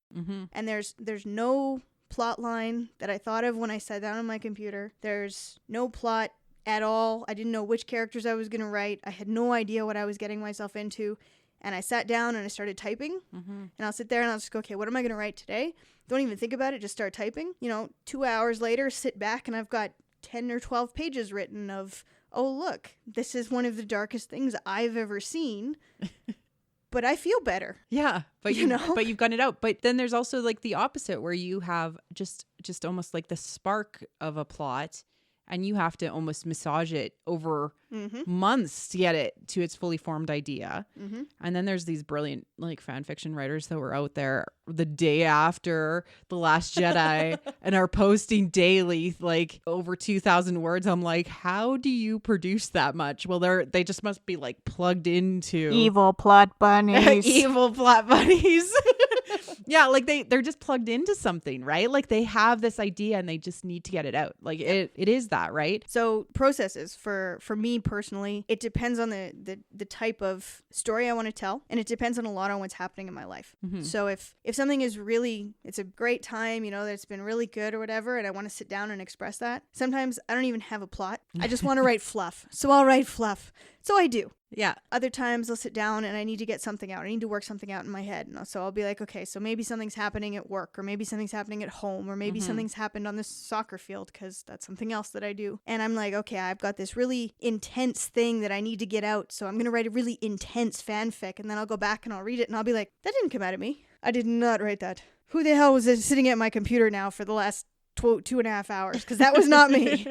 S2: And there's no plot line that I thought of when I sat down on my computer. There's no plot at all. I didn't know which characters I was going to write. I had no idea what I was getting myself into. And I sat down and I started typing, and I'll sit there and I'll just go, okay, what am I going to write today? Don't even think about it. Just start typing. 2 hours later, sit back and I've got 10 or 12 pages written of, oh, look, this is one of the darkest things I've ever seen, but I feel better.
S1: Yeah. But but you've gotten it out. But then there's also like the opposite, where you have just almost like the spark of a plot, and you have to almost massage it over months to get it to its fully formed idea. And then there's these brilliant like fan fiction writers that were out there the day after The Last Jedi and are posting daily like over 2,000 words. I'm like, how do you produce that much? Well, they just must be like plugged into
S2: evil plot bunnies.
S1: Evil plot bunnies. Yeah, like they're just plugged into something, right? Like they have this idea and they just need to get it out. Like it is that, right?
S2: So processes for me personally, it depends on the type of story I want to tell, and it depends on a lot on what's happening in my life. So if something is really, it's a great time, that it's been really good or whatever, and I want to sit down and express that, sometimes I don't even have a plot. I just want to write fluff. So I'll write fluff. So I do.
S1: Yeah.
S2: Other times I'll sit down and I need to get something out. I need to work something out in my head. So I'll be like, okay, so maybe something's happening at work, or maybe something's happening at home, or maybe something's happened on this soccer field, because that's something else that I do. And I'm like, okay, I've got this really intense thing that I need to get out. So I'm going to write a really intense fanfic. And then I'll go back and I'll read it and I'll be like, that didn't come out of me. I did not write that. Who the hell was sitting at my computer now for the last 2.5 hours? Because that was not me.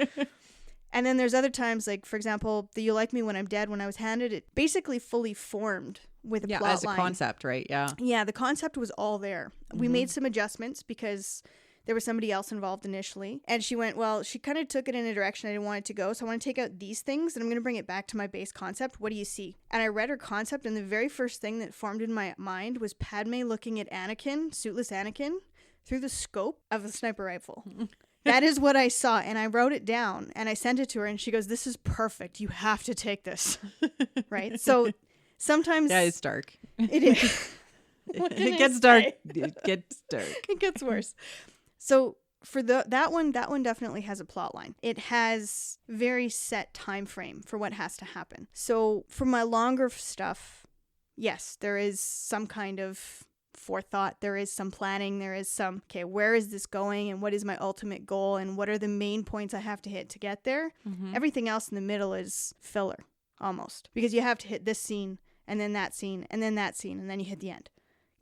S2: And then there's other times, like, for example, the You Like Me When I'm Dead, when I was handed it, basically fully formed with a plot
S1: as a
S2: line.
S1: concept, right? Yeah.
S2: Yeah, the concept was all there. We made some adjustments because there was somebody else involved initially. And she went, well, she kind of took it in a direction I didn't want it to go. So I want to take out these things and I'm going to bring it back to my base concept. What do you see? And I read her concept, and the very first thing that formed in my mind was Padmé looking at Anakin, suitless Anakin, through the scope of a sniper rifle. That is what I saw, and I wrote it down, and I sent it to her, and she goes, this is perfect. You have to take this. Right? So sometimes...
S1: Yeah, it's dark.
S2: It is.
S1: It gets dark. It gets dark.
S2: It gets worse. So for that one definitely has a plot line. It has very set time frame for what has to happen. So for my longer stuff, yes, there is some kind of forethought, there is some planning, there is some, okay, where is this going and what is my ultimate goal and what are the main points I have to hit to get there. Everything else in the middle is filler almost, because you have to hit this scene and then that scene and then that scene and then you hit the end.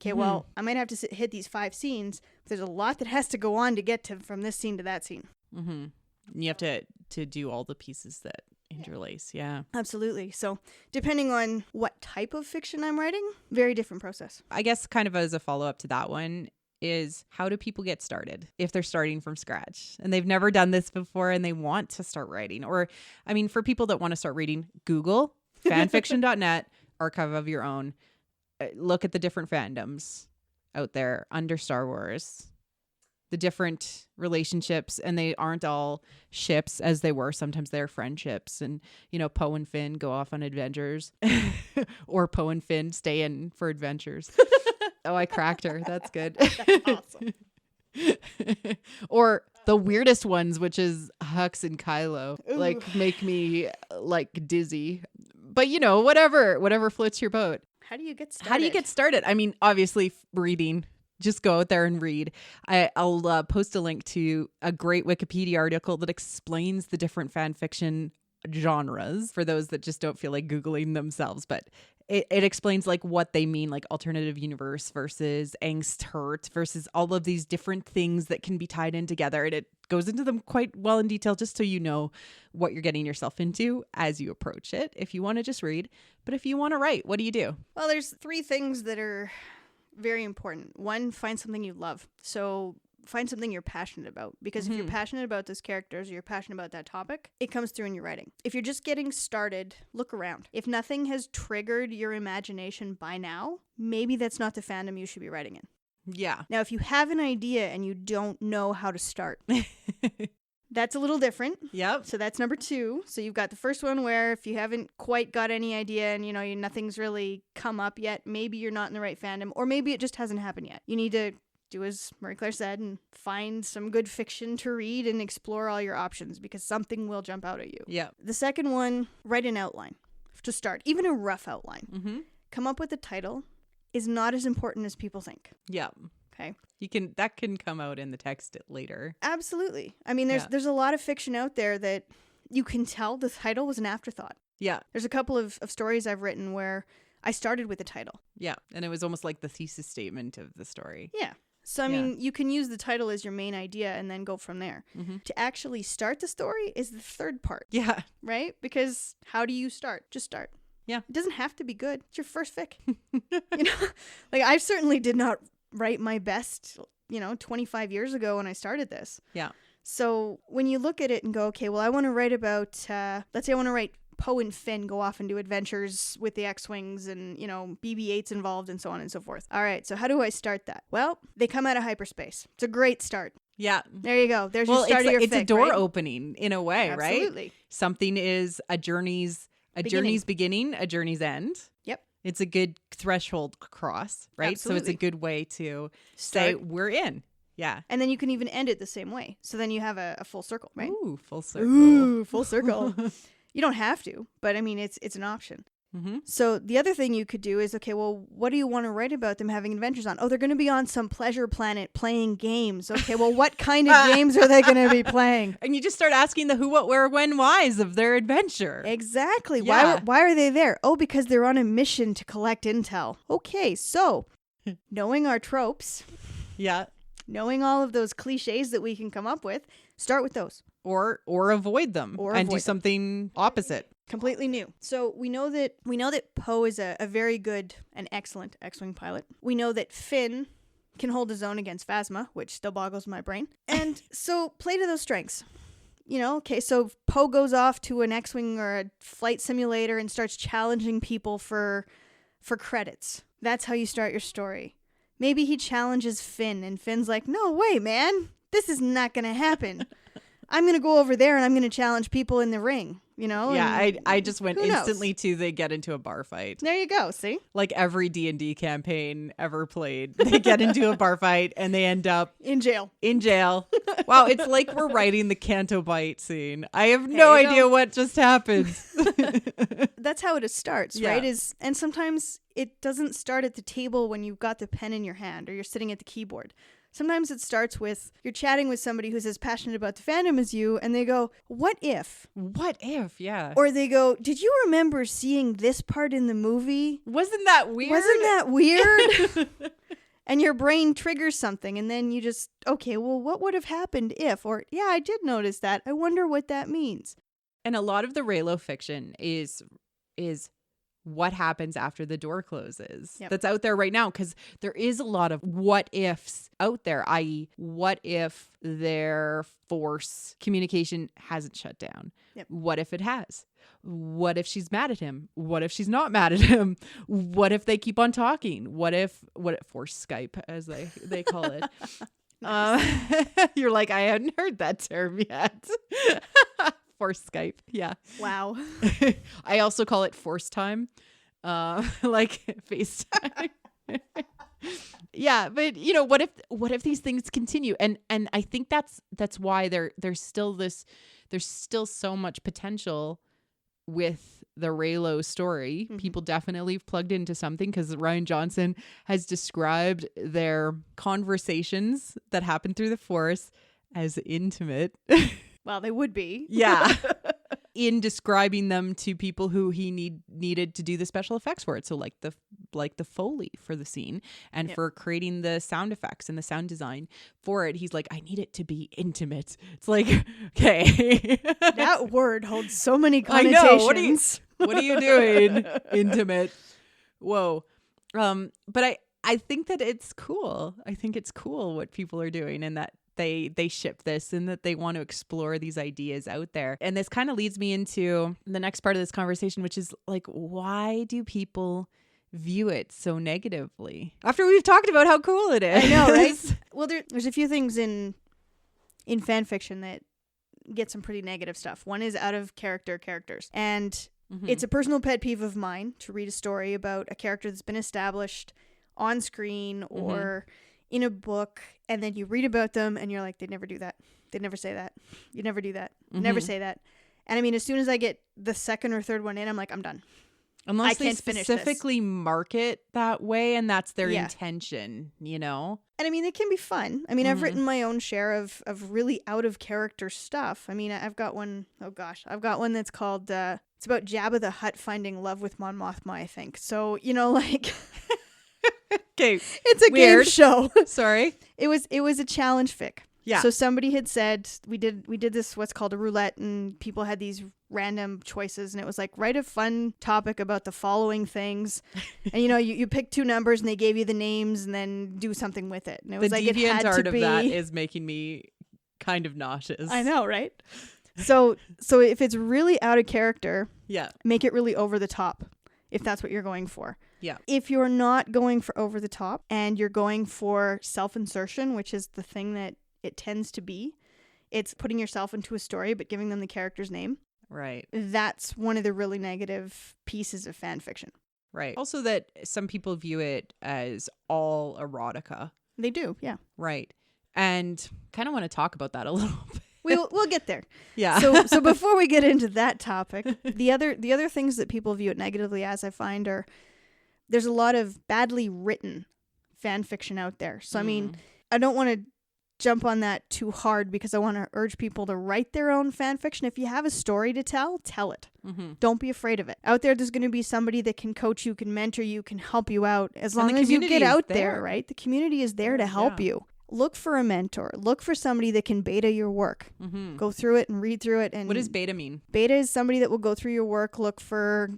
S2: Okay, well, I might have to hit these 5 scenes, but there's a lot that has to go on to get to from this scene to that scene.
S1: You have to do all the pieces that interlace. Yeah,
S2: absolutely. So depending on what type of fiction I'm writing, very different process.
S1: I guess kind of as a follow-up to that one is, how do people get started if they're starting from scratch and they've never done this before and they want to start writing? Or, I mean, for people that want to start reading, Google fanfiction.net, archive of your own. Look at the different fandoms out there under Star Wars, the different relationships, and they aren't all ships as they were. Sometimes they're friendships, and Poe and Finn go off on adventures or Poe and Finn stay in for adventures. Oh, I cracked her. That's good.
S2: That's awesome.
S1: Or the weirdest ones, which is Hux and Kylo.
S2: Ooh.
S1: Like, make me dizzy, but whatever floats your boat.
S2: How do you get
S1: started? I mean, obviously reading. Just go out there and read. I'll post a link to a great Wikipedia article that explains the different fan fiction genres for those that just don't feel like Googling themselves. But it explains what they mean, like alternative universe versus angst hurt versus all of these different things that can be tied in together. And it goes into them quite well in detail, just so you know what you're getting yourself into as you approach it. If you want to just read, but if you want to write, what do you do?
S2: Well, there's 3 things that are very important. 1, find something you love. So find something you're passionate about, because if you're passionate about those characters or you're passionate about that topic, it comes through in your writing. If you're just getting started, look around. If nothing has triggered your imagination by now, maybe that's not the fandom you should be writing in.
S1: Yeah.
S2: Now, if you have an idea and you don't know how to start, that's a little different.
S1: Yep.
S2: So that's number 2. So you've got the first one where if you haven't quite got any idea and nothing's really come up yet, maybe you're not in the right fandom, or maybe it just hasn't happened yet. You need to do as Marie Claire said and find some good fiction to read and explore all your options, because something will jump out at you.
S1: Yeah.
S2: The second one, write an outline to start, even a rough outline. Come up with a title is not as important as people think.
S1: Yeah.
S2: Okay.
S1: That can come out in the text later.
S2: Absolutely. I mean, there's a lot of fiction out there that you can tell the title was an afterthought.
S1: Yeah.
S2: There's a couple of stories I've written where I started with a title.
S1: Yeah. And it was almost like the thesis statement of the story.
S2: Yeah. So, I mean, you can use the title as your main idea and then go from there. To actually start the story is the third part.
S1: Yeah.
S2: Right? Because how do you start? Just start.
S1: Yeah.
S2: It doesn't have to be good. It's your first fic. I certainly did not write my best, 25 years ago when I started this.
S1: Yeah.
S2: So when you look at it and go, okay, well, I want to write about, let's say I want to write Poe and Finn go off and do adventures with the X-Wings and, BB-8's involved and so on and so forth. All right, so how do I start that? Well, they come out of hyperspace. It's a great start.
S1: Yeah.
S2: There you go. There's your start of your
S1: it's
S2: fic,
S1: a door
S2: right?
S1: opening in a way, right?
S2: Absolutely.
S1: Something is a journey's beginning, a journey's end.
S2: Yep.
S1: It's a good threshold cross, right?
S2: Absolutely.
S1: So it's a good way to say we're in. Yeah.
S2: And then you can even end it the same way. So then you have a full circle, right?
S1: Ooh, full circle.
S2: Ooh, full circle. You don't have to, but I mean, it's an option.
S1: Mm-hmm.
S2: So the other thing you could do is, okay, well, what do you want to write about them having adventures on? Oh, they're going to be on some pleasure planet playing games. Okay, well, what kind of games are they going to be playing?
S1: And you just start asking the who, what, where, when, whys of their adventure.
S2: Exactly.
S1: Yeah.
S2: Why are they there? Oh, because they're on a mission to collect intel. Okay, so knowing our tropes,
S1: Yeah.
S2: knowing all of those cliches that we can come up with, start with those.
S1: Or avoid them and do something opposite.
S2: Completely new. So we know that Poe is a very good and excellent X-Wing pilot. We know that Finn can hold his own against Phasma, which still boggles my brain. And so play to those strengths. Okay, so Poe goes off to an X-Wing or a flight simulator and starts challenging people for credits. That's how you start your story. Maybe he challenges Finn and Finn's like, "No way, man. This is not going to happen. I'm going to go over there and I'm going to challenge people in the ring."
S1: Yeah, I just went instantly to they get into a bar fight.
S2: There you go. See?
S1: Like every D&D campaign ever played, they get into a bar fight and they end up
S2: in jail.
S1: Wow, it's like we're writing the Canto Bite scene. I have no idea what just happened.
S2: That's how it starts, right? And sometimes it doesn't start at the table when you've got the pen in your hand or you're sitting at the keyboard. Sometimes it starts with you're chatting with somebody who's as passionate about the fandom as you, and they go, "What if?"
S1: What if? Yeah.
S2: Or they go, "Did you remember seeing this part in the movie?
S1: Wasn't that
S2: weird?" And your brain triggers something, and then you just, okay, well, what would have happened if? Or, yeah, I did notice that. I wonder what that means.
S1: And a lot of the Reylo fiction is what happens after the door closes.
S2: Yep.
S1: That's out there right now, because there is a lot of what ifs out there, i.e. what if their force communication hasn't shut down?
S2: Yep.
S1: What if it has? What if she's mad at him? What if she's not mad at him? What if they keep on talking? What if force Skype, as they call it? You're like, I hadn't heard that term yet. Force Skype. Yeah.
S2: Wow.
S1: I also call it force time. Like FaceTime. Yeah, but what if these things continue? And I think that's why there's still so much potential with the Reylo story. Mm-hmm. People definitely have plugged into something, because Rian Johnson has described their conversations that happen through the Force as intimate.
S2: Well, they would be.
S1: Yeah. In describing them to people who he needed to do the special effects for it. So like the Foley for the scene and for creating the sound effects and the sound design for it. He's like, I need it to be intimate. It's like, okay.
S2: That word holds so many connotations.
S1: I know. What are you doing? Intimate. Whoa. But I think that it's cool. I think it's cool what people are doing, and that they ship this and that they want to explore these ideas out there. And this kind of leads me into the next part of this conversation, which is like, why do people view it so negatively after we've talked about how cool it is?
S2: I know, right? Well, there's a few things in fan fiction that get some pretty negative stuff. One is out of character characters. And it's a personal pet peeve of mine to read a story about a character that's been established on screen or in a book, and then you read about them and you're like, they'd never do that. They'd never say that. You'd never do that. Never say that. And I mean, as soon as I get the second or third one in, I'm like, I'm done.
S1: Unless they specifically mark it that way and that's their intention, And
S2: I mean, it can be fun. I mean, I've written my own share of really out of character stuff. I mean, I've got one that's called, it's about Jabba the Hutt finding love with Mon Mothma, I think. So, like...
S1: Okay,
S2: it's a
S1: weird
S2: game show.
S1: Sorry,
S2: it was a challenge fic.
S1: Yeah.
S2: So somebody had said we did this what's called a roulette, and people had these random choices, and it was like, write a fun topic about the following things, and you pick two numbers, and they gave you the names, and then do something with it. And it was
S1: the
S2: like
S1: deviant
S2: it had
S1: art
S2: to
S1: of
S2: be...
S1: that is making me kind of nauseous.
S2: I know, right? So if it's really out of character,
S1: Yeah.
S2: make it really over the top, if that's what you're going for.
S1: Yeah.
S2: If you're not going for over the top and you're going for self-insertion, which is the thing that it tends to be, it's putting yourself into a story but giving them the character's name.
S1: Right.
S2: That's one of the really negative pieces of fan fiction.
S1: Right. Also that some people view it as all erotica.
S2: They do, yeah.
S1: Right. And kind of want to talk about that a little bit.
S2: We'll get there.
S1: Yeah.
S2: So before we get into that topic, the other things that people view it negatively as, I find, are there's a lot of badly written fan fiction out there. So I mean, I don't want to jump on that too hard because I want to urge people to write their own fan fiction. If you have a story to tell it.
S1: Mm-hmm.
S2: Don't be afraid of it. Out there's going to be somebody that can coach you, can mentor you, can help you out as long as you get out there, right? The community is there to help you. Look for a mentor. Look for somebody that can beta your work.
S1: Mm-hmm.
S2: Go through it and read through it. And
S1: what does beta mean?
S2: Beta is somebody that will go through your work, look for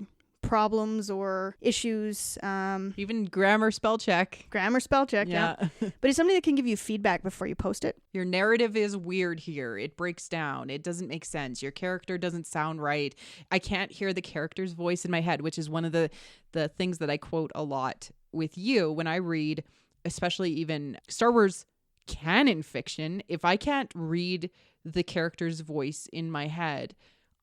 S2: problems or issues.
S1: Even grammar spell check.
S2: Yeah. But it's somebody that can give you feedback before you post it.
S1: Your narrative is weird here. It breaks down. It doesn't make sense. Your character doesn't sound right. I can't hear the character's voice in my head, which is one of the things that I quote a lot with you when I read, especially even Star Wars canon fiction. If I can't read the character's voice in my head,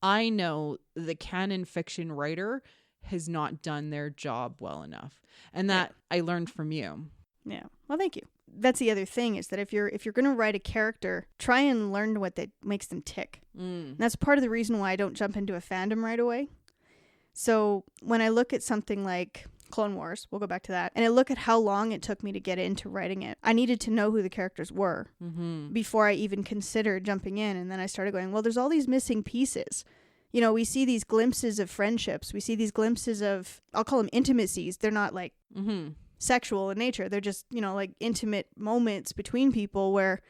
S1: I know the canon fiction writer has not done their job well enough. And that I learned from you.
S2: Yeah. Well, thank you. That's the other thing, is that if you're going to write a character, try and learn what that makes them tick. That's part of the reason why I don't jump into a fandom right away. So when I look at something like Clone Wars, we'll go back to that, and I look at how long it took me to get into writing it, I needed to know who the characters were before I even considered jumping in. And then I started going, well, there's all these missing pieces. You know, we see these glimpses of friendships. We see these glimpses of, I'll call them intimacies. They're not like sexual in nature. They're just, you know, like intimate moments between people where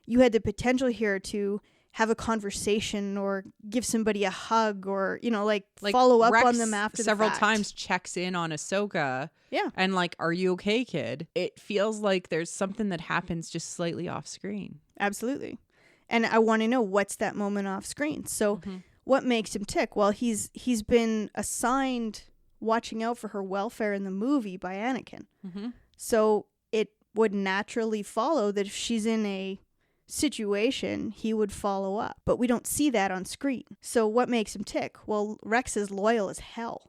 S2: you had the potential here to have a conversation or give somebody a hug or, you know, like follow up
S1: Rex
S2: on them after
S1: several
S2: the fact.
S1: times checks in on Ahsoka.
S2: Yeah.
S1: And like, are you okay, kid? It feels like there's something that happens just slightly off screen.
S2: Absolutely. And I want to know, what's that moment off screen? So what makes him tick? Well, he's been assigned watching out for her welfare in the movie by Anakin. So it would naturally follow that if she's in a situation, he would follow up. But we don't see that on screen. So what makes him tick? Well, Rex is loyal as hell,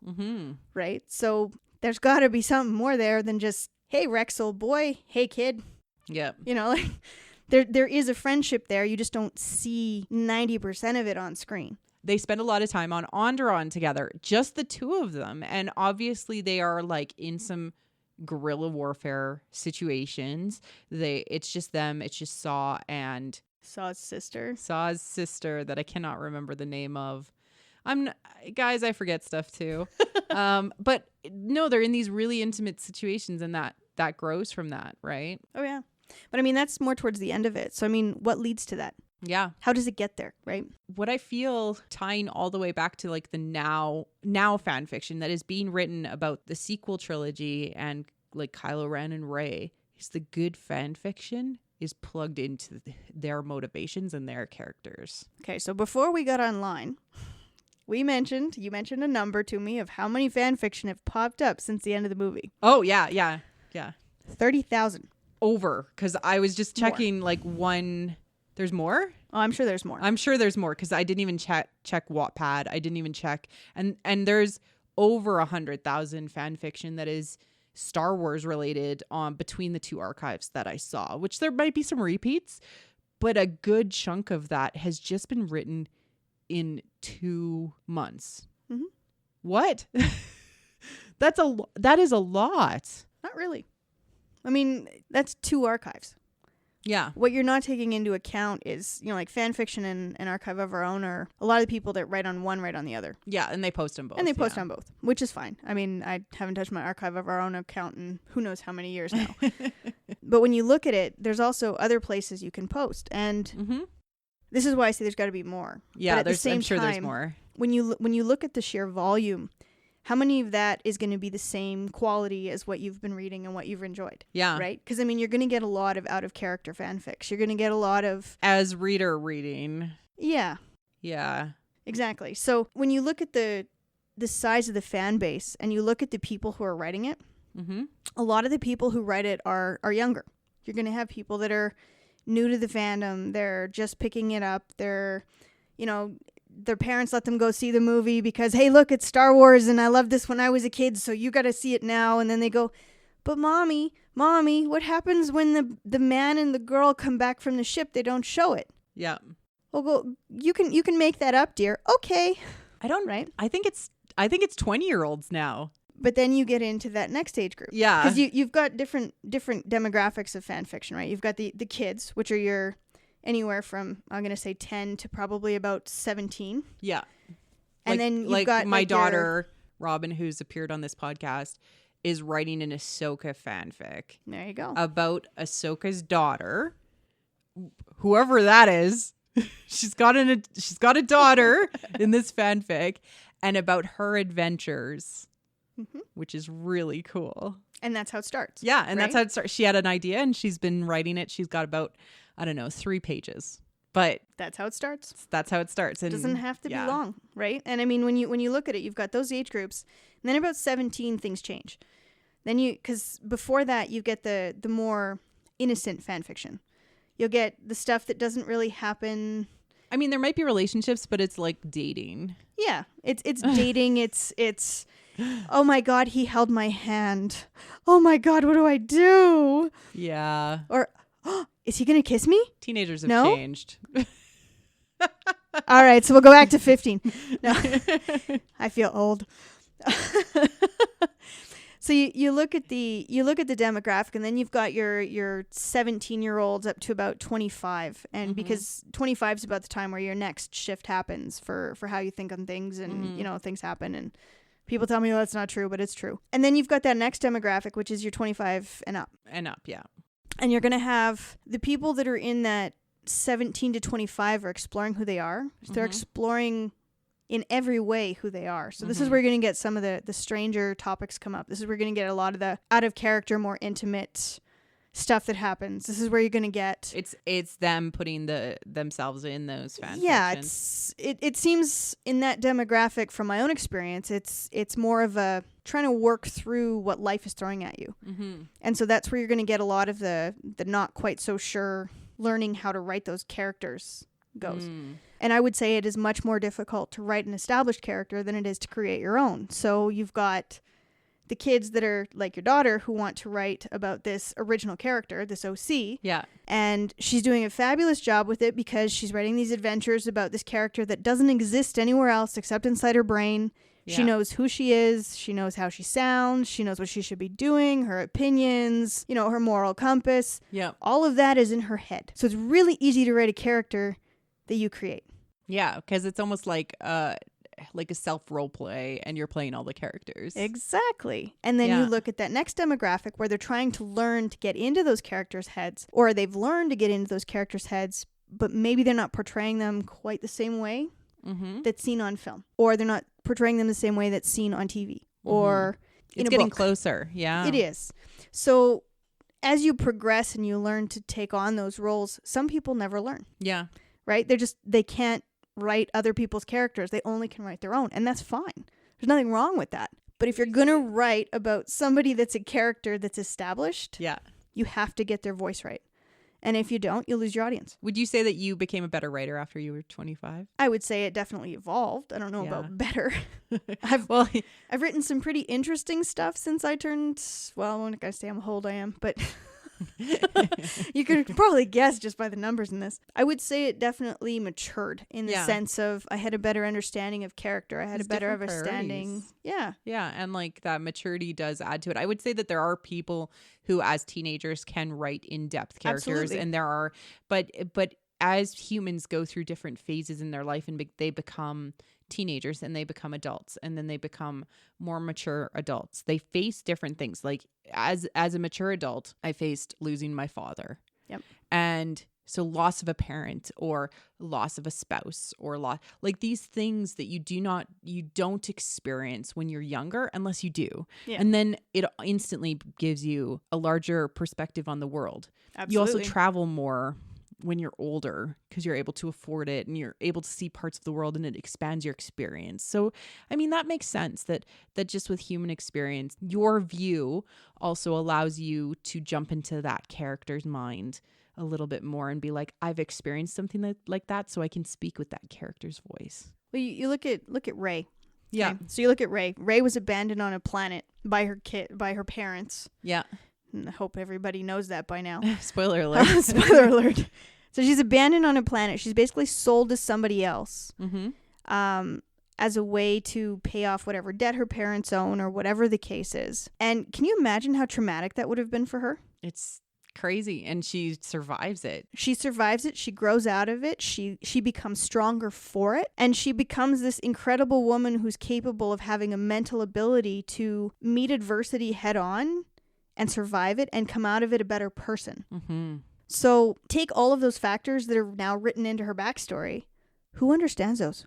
S2: right? So there's got to be something more there than just, hey, Rex, old boy, hey, kid.
S1: Yep.
S2: You know, like there is a friendship there. You just don't see 90% of it on screen.
S1: They spend a lot of time on Onderon together, just the two of them. And obviously they are like in some guerrilla warfare situations. It's just them. It's just Saw's sister that I cannot remember the name of. Guys, I forget stuff too. But no, they're in these really intimate situations, and that grows from that, right?
S2: Oh yeah. But I mean, that's more towards the end of it. So I mean, what leads to that?
S1: Yeah.
S2: How does it get there, right?
S1: What I feel tying all the way back to like the now fan fiction that is being written about the sequel trilogy and like Kylo Ren and Rey is the good fan fiction is plugged into their motivations and their characters. Okay,
S2: so before we got online, you mentioned a number to me of how many fan fiction have popped up since the end of the movie.
S1: Oh, yeah.
S2: 30,000.
S1: Over, because I was just checking like one. There's more?
S2: Oh, I'm sure there's more.
S1: I'm sure there's more because I didn't even check Wattpad. I didn't even check. And there's over 100,000 fan fiction that is Star Wars related between the two archives that I saw, which there might be some repeats, but a good chunk of that has just been written in 2 months. What? That is a lot.
S2: Not really. I mean, that's 2 archives.
S1: Yeah.
S2: What you're not taking into account is, you know, like fan fiction and Archive of Our Own are a lot of the people that write on one, write on the other.
S1: Yeah, and they post them both.
S2: And they post on both, which is fine. I mean, I haven't touched my Archive of Our Own account in who knows how many years now. But when you look at it, there's also other places you can post. And this is why I say there's got to be more.
S1: Yeah, I'm sure there's more.
S2: When you look at the sheer volume, how many of that is going to be the same quality as what you've been reading and what you've enjoyed?
S1: Yeah.
S2: Right? Because, I mean, you're going to get a lot of out-of-character fanfics. You're going to get a lot of...
S1: As reader reading.
S2: Yeah.
S1: Yeah.
S2: Exactly. So when you look at the size of the fan base and you look at the people who are writing it,
S1: Mm-hmm.
S2: a lot of the people who write it are younger. You're going to have people that are new to the fandom. They're just picking it up. They're, their parents let them go see the movie because, hey, look, it's Star Wars and I loved this when I was a kid, so you got to see it now. And then they go, but mommy, what happens when the man and the girl come back from the ship? They don't show it.
S1: Yeah.
S2: Well, go. You can make that up, dear. Okay. Right.
S1: I think it's 20-year-olds now.
S2: But then you get into that next age group.
S1: Yeah.
S2: Because you've got different demographics of fan fiction, right? You've got the kids, which are your anywhere from, I'm going to say 10 to probably about 17.
S1: Yeah.
S2: And then you've got
S1: my daughter, Robin, who's appeared on this podcast, is writing an Ahsoka fanfic.
S2: There you go.
S1: About Ahsoka's daughter, whoever that is. She's got a daughter in this fanfic, and about her adventures. Mm-hmm. Which is really cool.
S2: And that's how it starts.
S1: Yeah, and that's how it starts. She had an idea and she's been writing it. She's got about, 3 pages. But
S2: that's how it starts.
S1: That's how it starts.
S2: And it doesn't have to be long, right? And I mean, when you look at it, you've got those age groups. And then about 17, things change. Then because before that, you get the more innocent fan fiction. You'll get the stuff that doesn't really happen.
S1: I mean, there might be relationships, but it's like dating.
S2: Yeah, it's dating. It's oh my God, he held my hand. Oh my God, what do I do?
S1: Yeah.
S2: Or, oh, is he going to kiss me?
S1: Teenagers have changed.
S2: All right, so we'll go back to 15. No, I feel old. So you look at the demographic, and then you've got your 17-year-olds up to about 25, and because 25 is about the time where your next shift happens for how you think on things, and things happen, and people tell me, that's not true, but it's true. And then you've got that next demographic, which is your 25 and up. Yeah. And you're going to have the people that are in that 17 to 25 are exploring who they are. So they're exploring in every way who they are. So this is where you're going to get some of the stranger topics come up. This is where you're going to get a lot of the out of character, more intimate stuff that happens. This is where you're going to get
S1: it's them putting themselves in those fan
S2: fictions. It seems in that demographic, from my own experience, it's more of a trying to work through what life is throwing at you. And so that's where you're going to get a lot of the not quite so sure learning how to write those characters goes. And I would say it is much more difficult to write an established character than it is to create your own. So you've got the kids that are like your daughter who want to write about this original character, this OC.
S1: Yeah.
S2: And she's doing a fabulous job with it because she's writing these adventures about this character that doesn't exist anywhere else except inside her brain. Yeah. She knows who she is. She knows how she sounds. She knows what she should be doing, her opinions, her moral compass.
S1: Yeah.
S2: All of that is in her head. So it's really easy to write a character that you create.
S1: Yeah, because it's almost like a self role play, and you're playing all the characters.
S2: Exactly. And then you look at that next demographic where they're trying to learn to get into those characters' heads, or they've learned to get into those characters' heads, but maybe they're not portraying them quite the same way that's seen on film, or they're not portraying them the same way that's seen on TV, or in
S1: it's
S2: a
S1: getting
S2: book.
S1: Closer. Yeah,
S2: it is. So as you progress and you learn to take on those roles, some people never learn.
S1: Yeah.
S2: Right? They can't write other people's characters. They only can write their own. And that's fine. There's nothing wrong with that. But if you're going to write about somebody that's a character that's established, you have to get their voice right. And if you don't, you'll lose your audience.
S1: Would you say that you became a better writer after you were 25?
S2: I would say it definitely evolved. I don't know about better. I've written some pretty interesting stuff since I turned, well, I'm not going to say how old I am, but you could probably guess just by the numbers in this. I would say it definitely matured in the sense of I had a better understanding of character. I had a better understanding. Yeah.
S1: Yeah. And like that maturity does add to it. I would say that there are people who as teenagers can write in-depth characters. Absolutely. And there are, but as humans go through different phases in their life and they become teenagers and they become adults and then they become more mature adults, they face different things. Like as a mature adult, I faced losing my father.
S2: Yep.
S1: And so loss of a parent or loss of a spouse or like these things that you don't experience when you're younger unless you do. Yeah. And then it instantly gives you a larger perspective on the world. Absolutely. You also travel more when you're older because you're able to afford it and you're able to see parts of the world and it expands your experience. So, I mean, that makes sense that just with human experience, your view also allows you to jump into that character's mind a little bit more and be like, I've experienced something like that, so I can speak with that character's voice.
S2: Well, you look at Rey.
S1: Yeah.
S2: Okay? So you look at Rey. Rey was abandoned on a planet by her parents.
S1: Yeah.
S2: And I hope everybody knows that by now.
S1: Spoiler alert.
S2: Spoiler alert. So she's abandoned on a planet. She's basically sold to somebody else. As a way to pay off whatever debt her parents own or whatever the case is. And can you imagine how traumatic that would have been for her?
S1: It's crazy, and she survives it.
S2: She survives it. She grows out of it. She becomes stronger for it, and she becomes this incredible woman who's capable of having a mental ability to meet adversity head on and survive it and come out of it a better person. So take all of those factors that are now written into her backstory. Who understands those?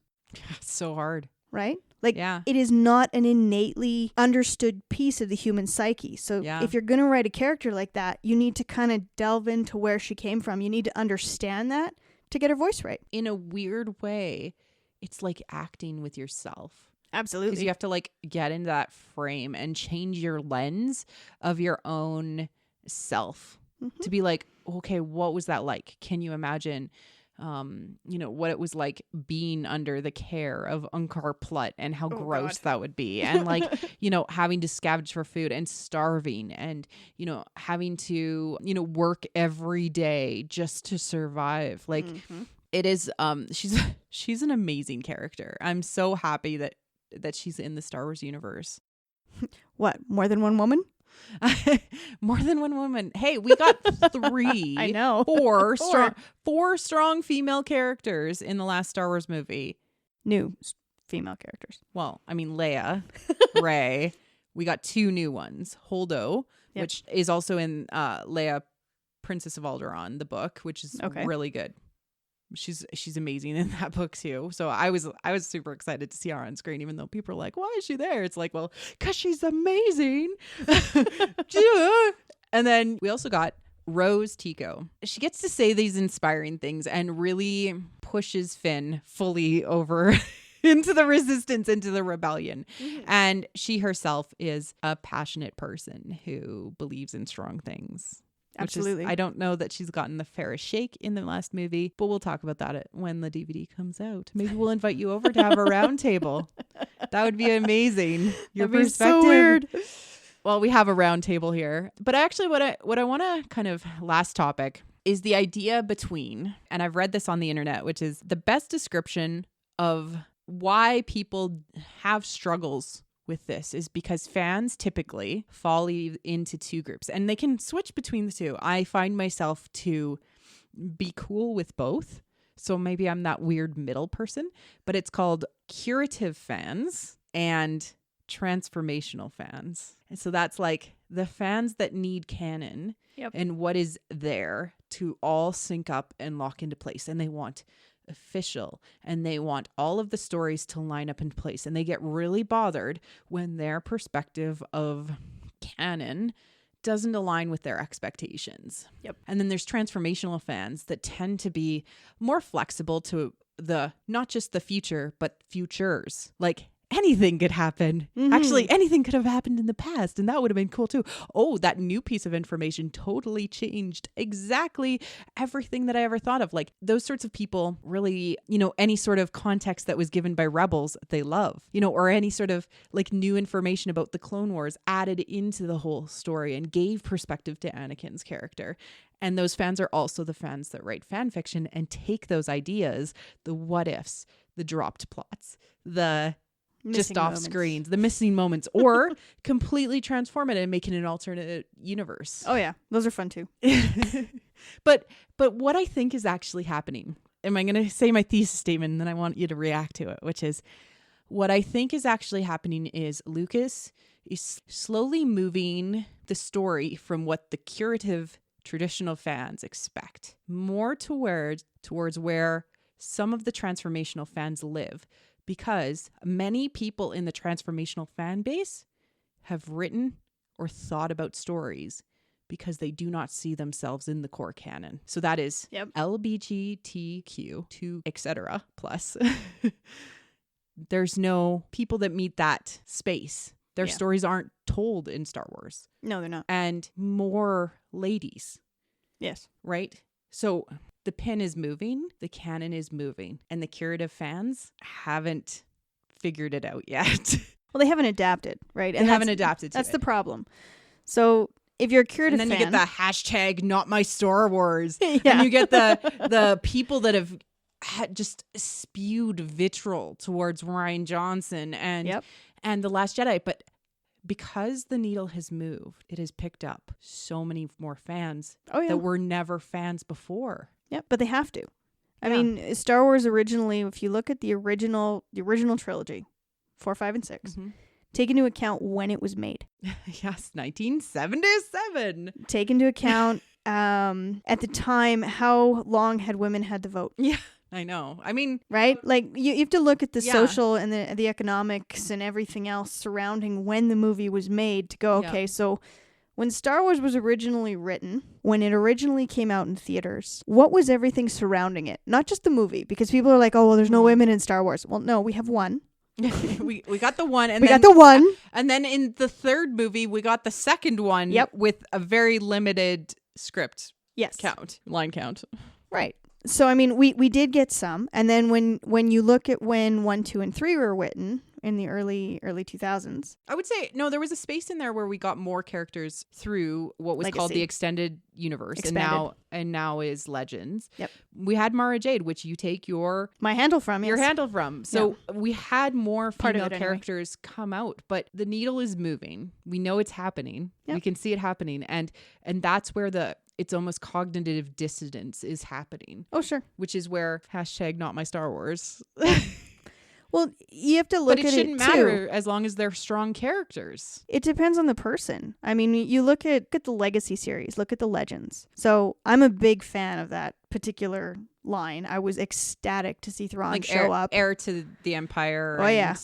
S1: It's so hard,
S2: right? Like,
S1: yeah.
S2: It is not an innately understood piece of the human psyche. So if you're going to write a character like that, you need to kind of delve into where she came from. You need to understand that to get her voice right.
S1: In a weird way, it's like acting with yourself.
S2: Absolutely.
S1: Because you have to like get into that frame and change your lens of your own self to be like, okay, what was that like? Can you imagine what it was like being under the care of Unkar Plutt and how gross that would be. And like, having to scavenge for food and starving and, having to, work every day just to survive. Like it is, she's an amazing character. I'm so happy that she's in the Star Wars universe.
S2: What? More than one woman?
S1: More than one woman. Hey, we got 3.
S2: I know.
S1: 4 strong female characters in the last Star Wars movie.
S2: New female characters.
S1: Well, I mean, Leia, Rey. We got 2 new ones. Holdo, which is also in Leia, Princess of Alderaan, the book, which is really good. She's amazing in that book too. So I was super excited to see her on screen, even though people are like, why is she there? It's like, well, because she's amazing. And then we also got Rose Tico. She gets to say these inspiring things and really pushes Finn fully over into the resistance, into the rebellion. And she herself is a passionate person who believes in strong things.
S2: Absolutely.
S1: I don't know that she's gotten the fairest shake in the last movie, but we'll talk about that when the DVD comes out. Maybe we'll invite you over to have a round table. That would be amazing. Your
S2: That'd be
S1: perspective.
S2: So weird.
S1: Well, we have a round table here. But actually what I want to kind of last topic is the idea between, and I've read this on the internet, which is the best description of why people have struggles with this is because fans typically fall into 2 groups, and they can switch between the 2. I find myself to be cool with both. So maybe I'm that weird middle person, but it's called curative fans and transformational fans. And so that's like the fans that need canon and what is there to all sync up and lock into place. And they want official, and they want all of the stories to line up in place, and they get really bothered when their perspective of canon doesn't align with their expectations. And then there's transformational fans that tend to be more flexible to the not just the future but futures. Like anything could happen. Actually, anything could have happened in the past, and that would have been cool too. Oh, that new piece of information totally changed exactly everything that I ever thought of. Like those sorts of people really, any sort of context that was given by Rebels, they love, or any sort of like new information about the Clone Wars added into the whole story and gave perspective to Anakin's character. And those fans are also the fans that write fan fiction and take those ideas, the what ifs, the dropped plots, the just off screens, the missing moments, or completely transform it and make it an alternate universe.
S2: Oh yeah, those are fun too.
S1: But what I think is actually happening, am I going to say my thesis statement and then I want you to react to it, which is what I think is actually happening is Lucas is slowly moving the story from what the curative traditional fans expect more towards where some of the transformational fans live. Because many people in the transformational fan base have written or thought about stories because they do not see themselves in the core canon. So that is LGBTQ to etc. plus. There's no people that meet that space. Their stories aren't told in Star Wars.
S2: No, they're not.
S1: And more ladies.
S2: Yes.
S1: Right? So the pin is moving, the canon is moving, and the curative fans haven't figured it out yet.
S2: Well, they haven't adapted, right? And
S1: they haven't adapted to
S2: That's
S1: it.
S2: the problem. So if you're a curative
S1: fan... And then
S2: fan,
S1: you get the hashtag not my Star Wars.
S2: Yeah.
S1: And you get the people that have just spewed vitriol towards Rian Johnson and The Last Jedi. But because the needle has moved, it has picked up so many more fans that were never fans before.
S2: Yeah, but they have to. I mean, Star Wars originally, if you look at the original trilogy, 4, 5, and 6, take into account when it was made.
S1: Yes, 1977.
S2: Take into account at the time how long had women had the vote.
S1: Yeah, I know. I mean,
S2: right? Like you have to look at the social and the economics and everything else surrounding when the movie was made to go, okay, so when Star Wars was originally written, when it originally came out in theaters, what was everything surrounding it? Not just the movie, because people are like, oh, well, there's no women in Star Wars. Well, no, we have one.
S1: we got the one. And
S2: we got the one.
S1: And then in the third movie, we got the second one with a very limited script line count.
S2: Right. So, I mean, we did get some. And then when you look at when 1, 2, and 3 were written in the early 2000s.
S1: I would say, no, there was a space in there where we got more characters through what was called the extended universe. And now is Legends.
S2: Yep.
S1: We had Mara Jade, which you take
S2: my handle from.
S1: Your handle from. So we had more female
S2: characters
S1: come out, but the needle is moving. We know it's happening. Yep. We can see it happening. And that's where it's almost cognitive dissonance is happening.
S2: Oh, sure.
S1: Which is where hashtag not my Star Wars.
S2: Well, you have to look at it,
S1: but it shouldn't matter as long as they're strong characters.
S2: It depends on the person. I mean, you look at the Legacy series, look at the Legends. So I'm a big fan of that particular line. I was ecstatic to see Thrawn show up.
S1: Heir to the Empire.
S2: Oh, yeah.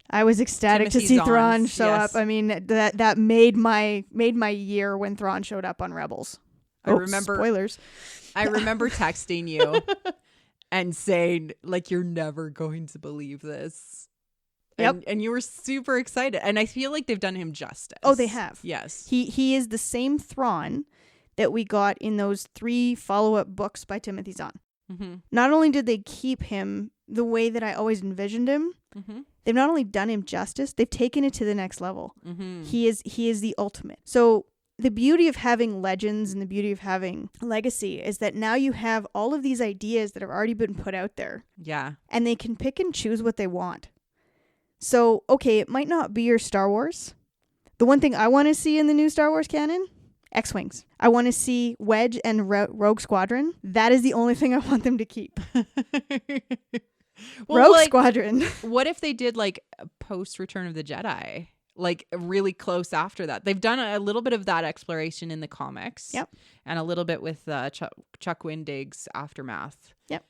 S2: I was ecstatic to see Thrawn show up. I mean, that made my year when Thrawn showed up on Rebels.
S1: I remember
S2: spoilers.
S1: I remember texting you and saying, like, you're never going to believe this. And you were super excited. And I feel like they've done him justice.
S2: Oh, they have.
S1: Yes.
S2: He is the same Thrawn that we got in those 3 follow-up books by Timothy Zahn.
S1: Mm-hmm.
S2: Not only did they keep him the way that I always envisioned him, they've not only done him justice, they've taken it to the next level.
S1: Mm-hmm.
S2: He is the ultimate. So the beauty of having Legends and the beauty of having Legacy is that now you have all of these ideas that have already been put out there.
S1: Yeah.
S2: And they can pick and choose what they want. So, okay, it might not be your Star Wars. The one thing I want to see in the new Star Wars canon, X-Wings. I want to see Wedge and Rogue Squadron. That is the only thing I want them to keep. Rogue Squadron.
S1: What if they did like post Return of the Jedi? Like really close after that. They've done a little bit of that exploration in the comics.
S2: Yep.
S1: And a little bit with Chuck Wendig's Aftermath.
S2: Yep.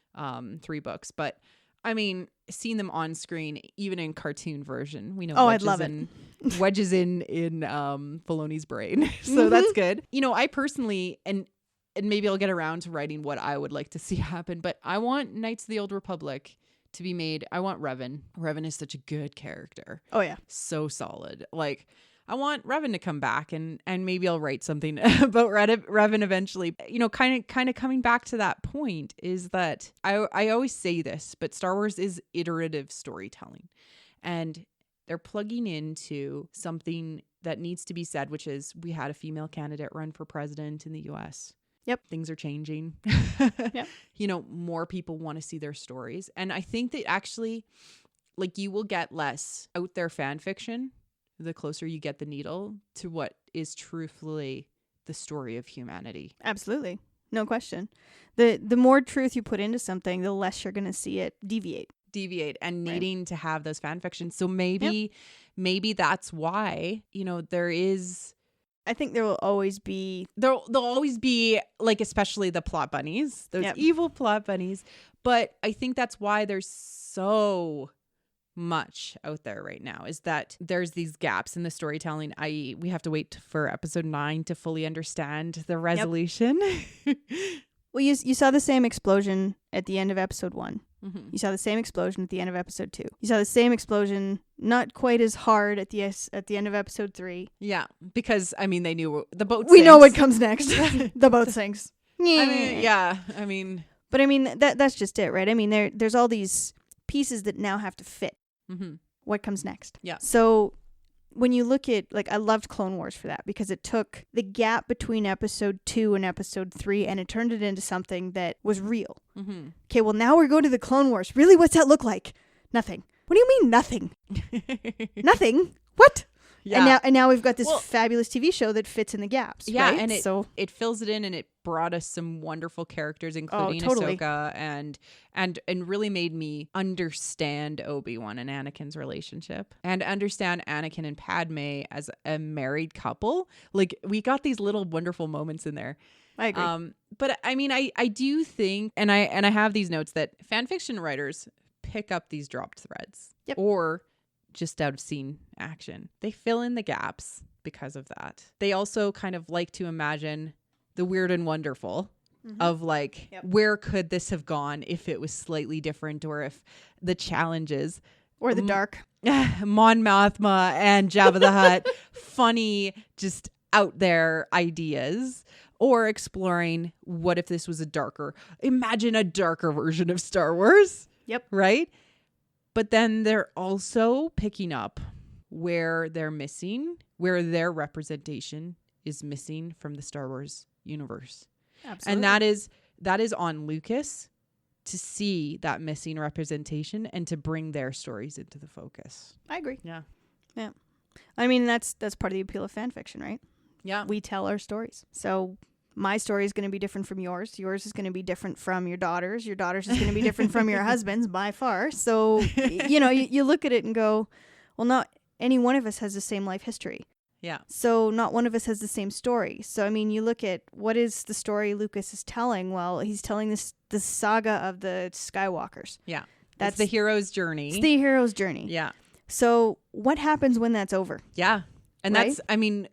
S1: 3 books. But I mean, seeing them on screen, even in cartoon version, we know.
S2: Oh, I'd love it.
S1: Wedges in Filoni's brain. So that's good. You know, I personally, and maybe I'll get around to writing what I would like to see happen, but I want Knights of the Old Republic to be made. I want Revan. Revan is such a good character.
S2: Oh yeah.
S1: So solid. Like, I want Revan to come back and maybe I'll write something about Revan eventually. You know, kind of coming back to that point is that I always say this, but Star Wars is iterative storytelling. And they're plugging into something that needs to be said, which is we had a female candidate run for president in the US.
S2: Yep.
S1: Things are changing.
S2: Yep.
S1: You know, more people want to see their stories. And I think that actually, like, you will get less out there fan fiction the closer you get the needle to what is truthfully the story of humanity.
S2: Absolutely. No question. The more truth you put into something, the less you're going to see it deviate
S1: and needing to have those fan fictions. So maybe that's why, you know, there is...
S2: I think there will always be...
S1: There'll always be, like, especially the plot bunnies, those evil plot bunnies. But I think that's why there's so much out there right now is that there's these gaps in the storytelling, i.e. we have to wait for episode 9 to fully understand the resolution.
S2: Well, you saw the same explosion at the end of episode 1.
S1: Mm-hmm.
S2: You saw the same explosion at the end of episode 2. You saw the same explosion, not quite as hard at the end of episode 3.
S1: Yeah, because I mean they knew the boat.
S2: We know what comes next. The boat sinks.
S1: I mean,
S2: but I mean that's just it, right? I mean there's all these pieces that now have to fit.
S1: mm-hmm.
S2: What comes next?
S1: Yeah.
S2: So when you look at, like, I loved Clone Wars for that because it took the gap between episode 2 and episode 3 and it turned it into something that was real.
S1: Mm-hmm.
S2: Okay, well, now we're going to the Clone Wars. Really? What's that look like? Nothing. What do you mean nothing? Nothing? What?
S1: Yeah.
S2: And now we've got this fabulous TV show that fits in the gaps.
S1: Yeah,
S2: right?
S1: and it fills it in, and it brought us some wonderful characters, including
S2: totally.
S1: Ahsoka, and really made me understand Obi-Wan and Anakin's relationship, and understand Anakin and Padmé as a married couple. Like, we got these little wonderful moments in there.
S2: I agree.
S1: But I mean, I do think, and I have these notes that fan fiction writers pick up these dropped threads, or just out of scene action. They fill in the gaps because of that. They also kind of like to imagine the weird and wonderful of, like, where could this have gone if it was slightly different, or if the challenges
S2: or the dark.
S1: Mon Mothma and Jabba the Hutt, funny, just out there ideas, or exploring what if this was imagine a darker version of Star Wars.
S2: Yep.
S1: Right? But then they're also picking up where they're missing, where their representation is missing from the Star Wars universe.
S2: Absolutely.
S1: And that is on Lucas to see that missing representation and to bring their stories into the focus.
S2: I agree.
S1: Yeah.
S2: Yeah. I mean, that's part of the appeal of fan fiction, right?
S1: Yeah.
S2: We tell our stories. So my story is going to be different from yours. Yours is going to be different from your daughter's. Your daughter's is going to be different from your husband's by far. So, you look at it and go, well, not any one of us has the same life history.
S1: Yeah.
S2: So not one of us has the same story. So, I mean, you look at what is the story Lucas is telling. Well, he's telling the saga of the Skywalkers.
S1: Yeah. That's the hero's journey.
S2: It's the hero's journey.
S1: Yeah.
S2: So what happens when that's over?
S1: Yeah. And
S2: right?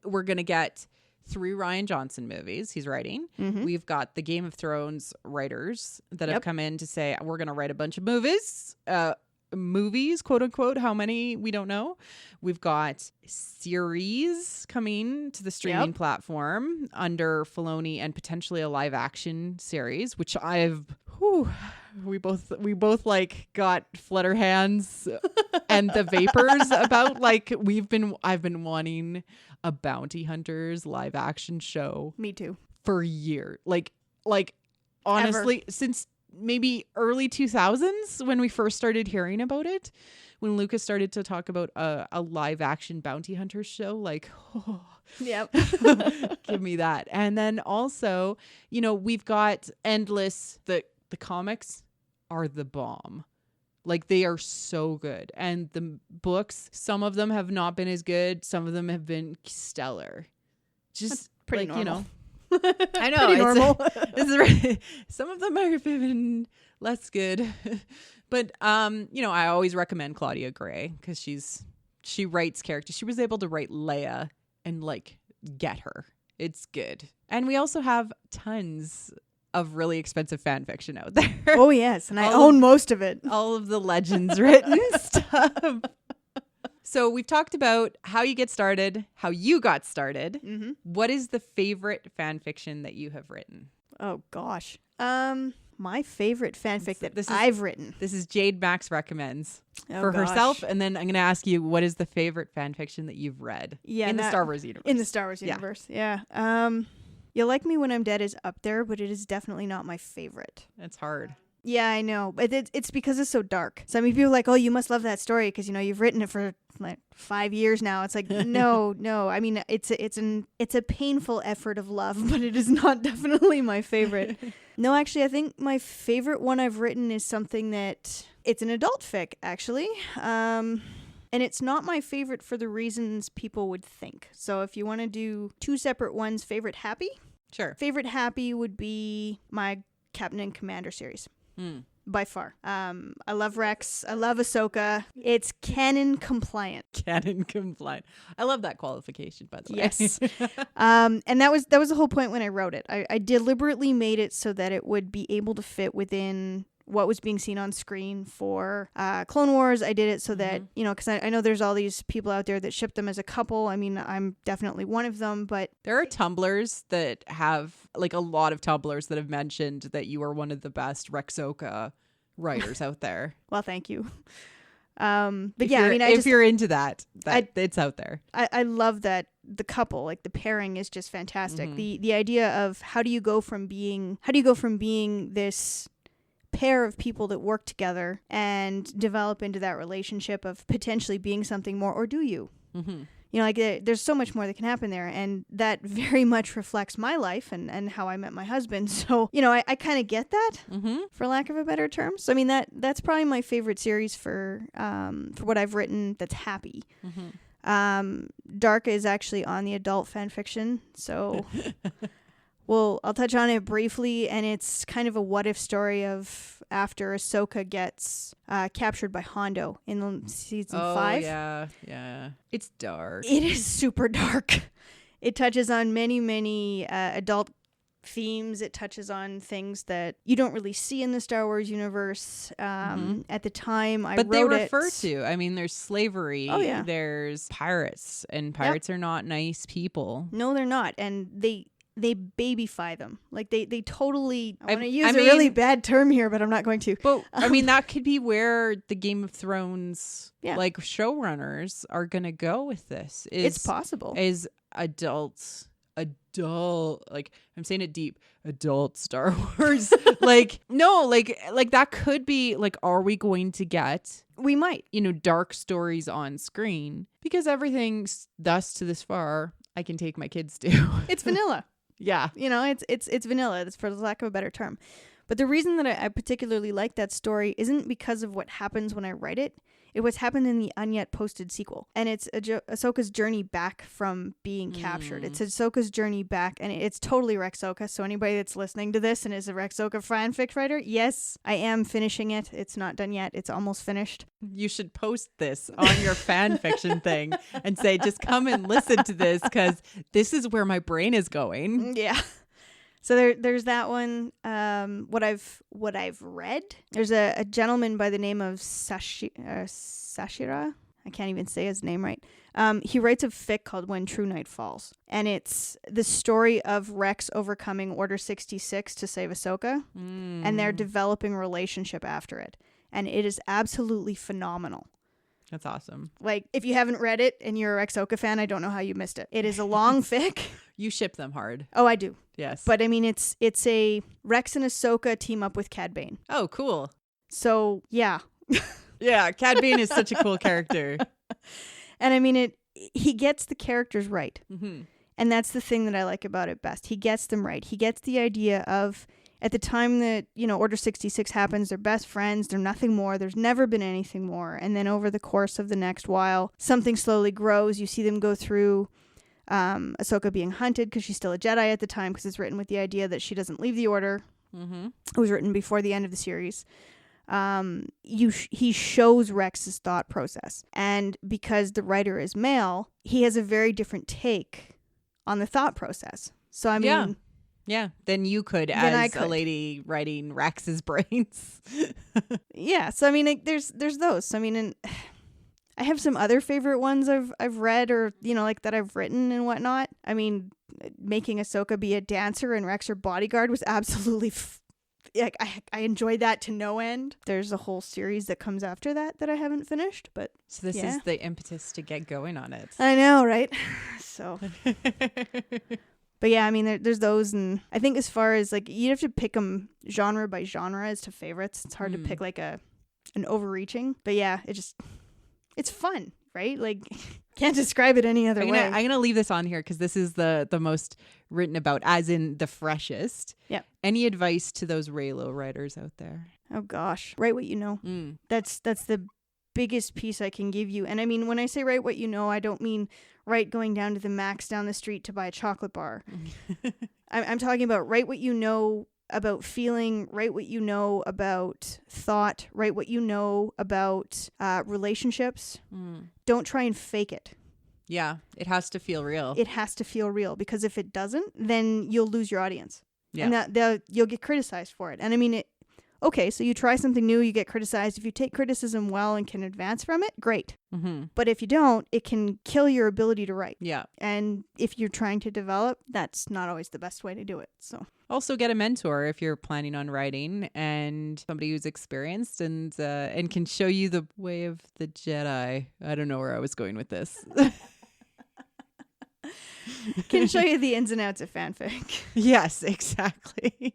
S1: we're going to get 3 Rian Johnson movies he's writing.
S2: Mm-hmm.
S1: We've got the Game of Thrones writers that have come in to say, we're going to write a bunch of movies, quote unquote. How many? We don't know. We've got series coming to the streaming platform under Filoni, and potentially a live action series, which we both like got flutter hands and the vapors about. Like, I've been wanting a Bounty Hunters live action show.
S2: Me too.
S1: For years. Like honestly, since maybe early 2000s when we first started hearing about it, when Lucas started to talk about a live action Bounty Hunters show, like,
S2: yep.
S1: give me that. And then also, we've got endless, the comics are the bomb. Like, they are so good. And the books, some of them have not been as good. Some of them have been stellar. Just
S2: that's pretty normal.
S1: I know.
S2: Pretty normal.
S1: This is right. Some of them have been less good. But, I always recommend Claudia Gray because she writes characters. She was able to write Leia and, like, get her. It's good. And we also have tons of really expensive fan fiction out there.
S2: Oh, yes. And I own most of it.
S1: All of the Legends written stuff. So we've talked about how you get started, how you got started.
S2: Mm-hmm.
S1: What is the favorite fan fiction that you have written?
S2: Oh, gosh. My favorite fanfic I've written.
S1: This is Jade Max recommends for herself. And then I'm going to ask you, what is the favorite fan fiction that you've read in the Star Wars universe?
S2: In the Star Wars universe, yeah. You Like Me When I'm Dead is up there, but it is definitely not my favorite.
S1: It's hard.
S2: Yeah, I know. But it's because it's so dark. So, I mean, people are like, oh, you must love that story because, you've written it for like 5 years now. It's like, no. I mean, it's a painful effort of love, but it is not definitely my favorite. No, actually, I think my favorite one I've written is something it's an adult fic, actually. And it's not my favorite for the reasons people would think. So if you want to do 2 separate ones, favorite happy?
S1: Sure.
S2: Favorite happy would be my Captain and Commander series. by far. I love Rex. I love Ahsoka. It's canon compliant.
S1: Canon compliant. I love that qualification, by the way.
S2: Yes. And that was the whole point when I wrote it. I deliberately made it so that it would be able to fit within what was being seen on screen for Clone Wars. I did it so that, because I know there's all these people out there that ship them as a couple. I mean, I'm definitely one of them, but
S1: there are Tumblrs that have, like, a lot of Tumblrs that have mentioned that you are one of the best Rexoka writers out there.
S2: Well, thank you.
S1: But yeah, I mean, if you're into that it's out there.
S2: I love that the couple, like the pairing, is just fantastic. The idea of how do you go from being this pair of people that work together and develop into that relationship of potentially being something more, or do you? There's so much more that can happen there, and that very much reflects my life and how I met my husband. So, I kind of get that, for lack of a better term. So, I mean, that's probably my favorite series for what I've written that's happy. Dark is actually on the adult fan fiction, so I'll touch on it briefly, and it's kind of a what-if story of after Ahsoka gets captured by Hondo in season 5.
S1: Yeah. It's dark.
S2: It is super dark. It touches on many, many adult themes. It touches on things that you don't really see in the Star Wars universe. At the time I wrote it.
S1: But they refer to, I mean, there's slavery.
S2: Oh, yeah.
S1: There's pirates, and pirates are not nice people.
S2: No, they're not. And they babyfy them. Like they totally, I want to use a really bad term here, but I'm not going to.
S1: But I mean, that could be where the Game of Thrones like showrunners are going to go with this.
S2: It's possible.
S1: Is adult, like, I'm saying it deep, adult Star Wars. No, that could be, like, are we going to get,
S2: we might,
S1: dark stories on screen? Because everything's thus to this far, I can take my kids to.
S2: It's vanilla.
S1: Yeah.
S2: It's vanilla. That's for lack of a better term. But the reason that I particularly like that story isn't because of what happens when I write it. It's what's happened in the unyet posted sequel. And it's Ahsoka's journey back from being captured. It's Ahsoka's journey back, and it's totally Rexoka. So anybody that's listening to this and is a Rexoka fanfic writer, yes, I am finishing it. It's not done yet. It's almost finished.
S1: You should post this on your fan fiction thing and say, just come and listen to this, because this is where my brain is going.
S2: Yeah. So there's that one. What I've read, there's a gentleman by the name of Sashira. I can't even say his name right. He writes a fic called When True Night Falls, and it's the story of Rex overcoming Order 66 to save Ahsoka, and their developing relationship after it, and it is absolutely phenomenal.
S1: That's awesome.
S2: Like, if you haven't read it and you're a Ahsoka fan, I don't know how you missed it. It is a long fic.
S1: You ship them hard.
S2: Oh, I do.
S1: Yes.
S2: But I mean, it's a Rex and Ahsoka team up with Cad Bane.
S1: Oh, cool.
S2: So, yeah.
S1: Yeah, Cad Bane is such a cool character.
S2: And I mean, he gets the characters right.
S1: Mm-hmm.
S2: And that's the thing that I like about it best. He gets them right. He gets the idea of, at the time that, Order 66 happens, they're best friends, they're nothing more, there's never been anything more. And then over the course of the next while, something slowly grows. You see them go through Ahsoka being hunted because she's still a Jedi at the time, because it's written with the idea that she doesn't leave the Order.
S1: Mm-hmm.
S2: It was written before the end of the series. He shows Rex's thought process. And because the writer is male, he has a very different take on the thought process. So, I mean...
S1: Yeah, then you could, as a lady writing Rex's brains.
S2: Yeah, so I mean, there's those. I mean, and I have some other favorite ones I've read, or like that I've written and whatnot. I mean, making Ahsoka be a dancer and Rex her bodyguard was absolutely I enjoyed that to no end. There's a whole series that comes after that I haven't finished, but
S1: so this is the impetus to get going on it.
S2: I know, right? So. But yeah, I mean, there's those, and I think as far as, like, you'd have to pick them genre by genre as to favorites. It's hard to pick, like, an overreaching. But yeah, it's fun, right? Like, can't describe it any other way.
S1: I'm going to leave this on here because this is the most written about, as in the freshest.
S2: Yeah.
S1: Any advice to those Reylo writers out there?
S2: Oh, gosh. Write what you know. That's the biggest piece I can give you. And I mean, when I say write what you know, I don't mean write going down to the Max down the street to buy a chocolate bar. I'm talking about write what you know about feeling, write what you know about thought, write what you know about relationships. Don't try and fake it.
S1: Yeah, it has to feel real.
S2: It has to feel real, because if it doesn't, then you'll lose your audience.
S1: Yeah.
S2: And you'll get criticized for it. And I mean, okay, so you try something new, you get criticized. If you take criticism well and can advance from it, great.
S1: Mm-hmm.
S2: But if you don't, it can kill your ability to write.
S1: Yeah.
S2: And if you're trying to develop, that's not always the best way to do it. So
S1: also get a mentor if you're planning on writing, and somebody who's experienced and can show you the way of the Jedi. I don't know where I was going with this.
S2: Can show you the ins and outs of fanfic.
S1: Yes, exactly.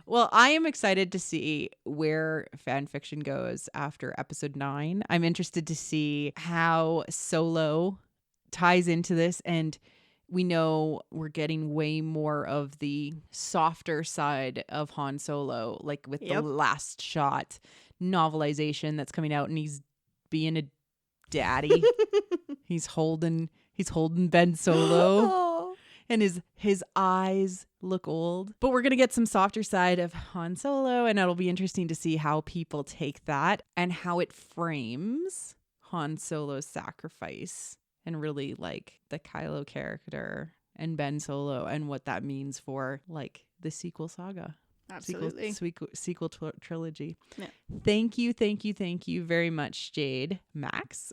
S1: Well, I am excited to see where fanfiction goes after episode 9. I'm interested to see how Solo ties into this, and we know we're getting way more of the softer side of Han Solo, like with the Last Shot novelization that's coming out, and he's being a daddy. He's holding Ben Solo, and his eyes look old. But we're going to get some softer side of Han Solo, and it'll be interesting to see how people take that and how it frames Han Solo's sacrifice, and really like the Kylo character and Ben Solo, and what that means for like the sequel saga.
S2: Absolutely.
S1: Sequel trilogy.
S2: Yeah.
S1: Thank you very much, Jade Max.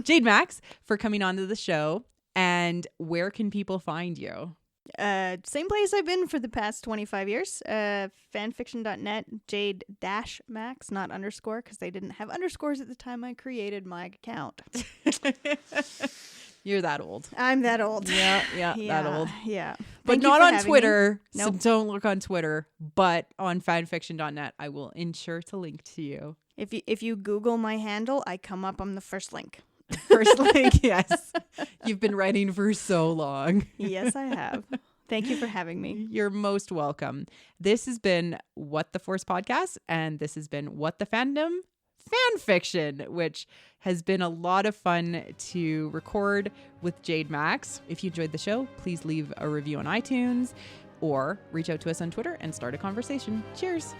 S1: Jade Max, for coming on to the show. And where can people find you?
S2: Same place I've been for the past 25 years. Fanfiction.net, Jade-Max, not underscore, because they didn't have underscores at the time I created my account.
S1: You're that old.
S2: I'm that old.
S1: Yeah, that old.
S2: Yeah.
S1: But not on Twitter. Nope. So don't look on Twitter. But on fanfiction.net, I will ensure to link to you.
S2: If you Google my handle, I come up on the first link.
S1: First link, yes. You've been writing for so long.
S2: Yes, I have. Thank you for having me.
S1: You're most welcome. This has been What the Force Podcast, and this has been What the Fandom Fanfiction, which has been a lot of fun to record with Jade Max. If you enjoyed the show, please leave a review on iTunes or reach out to us on Twitter and start a conversation. Cheers.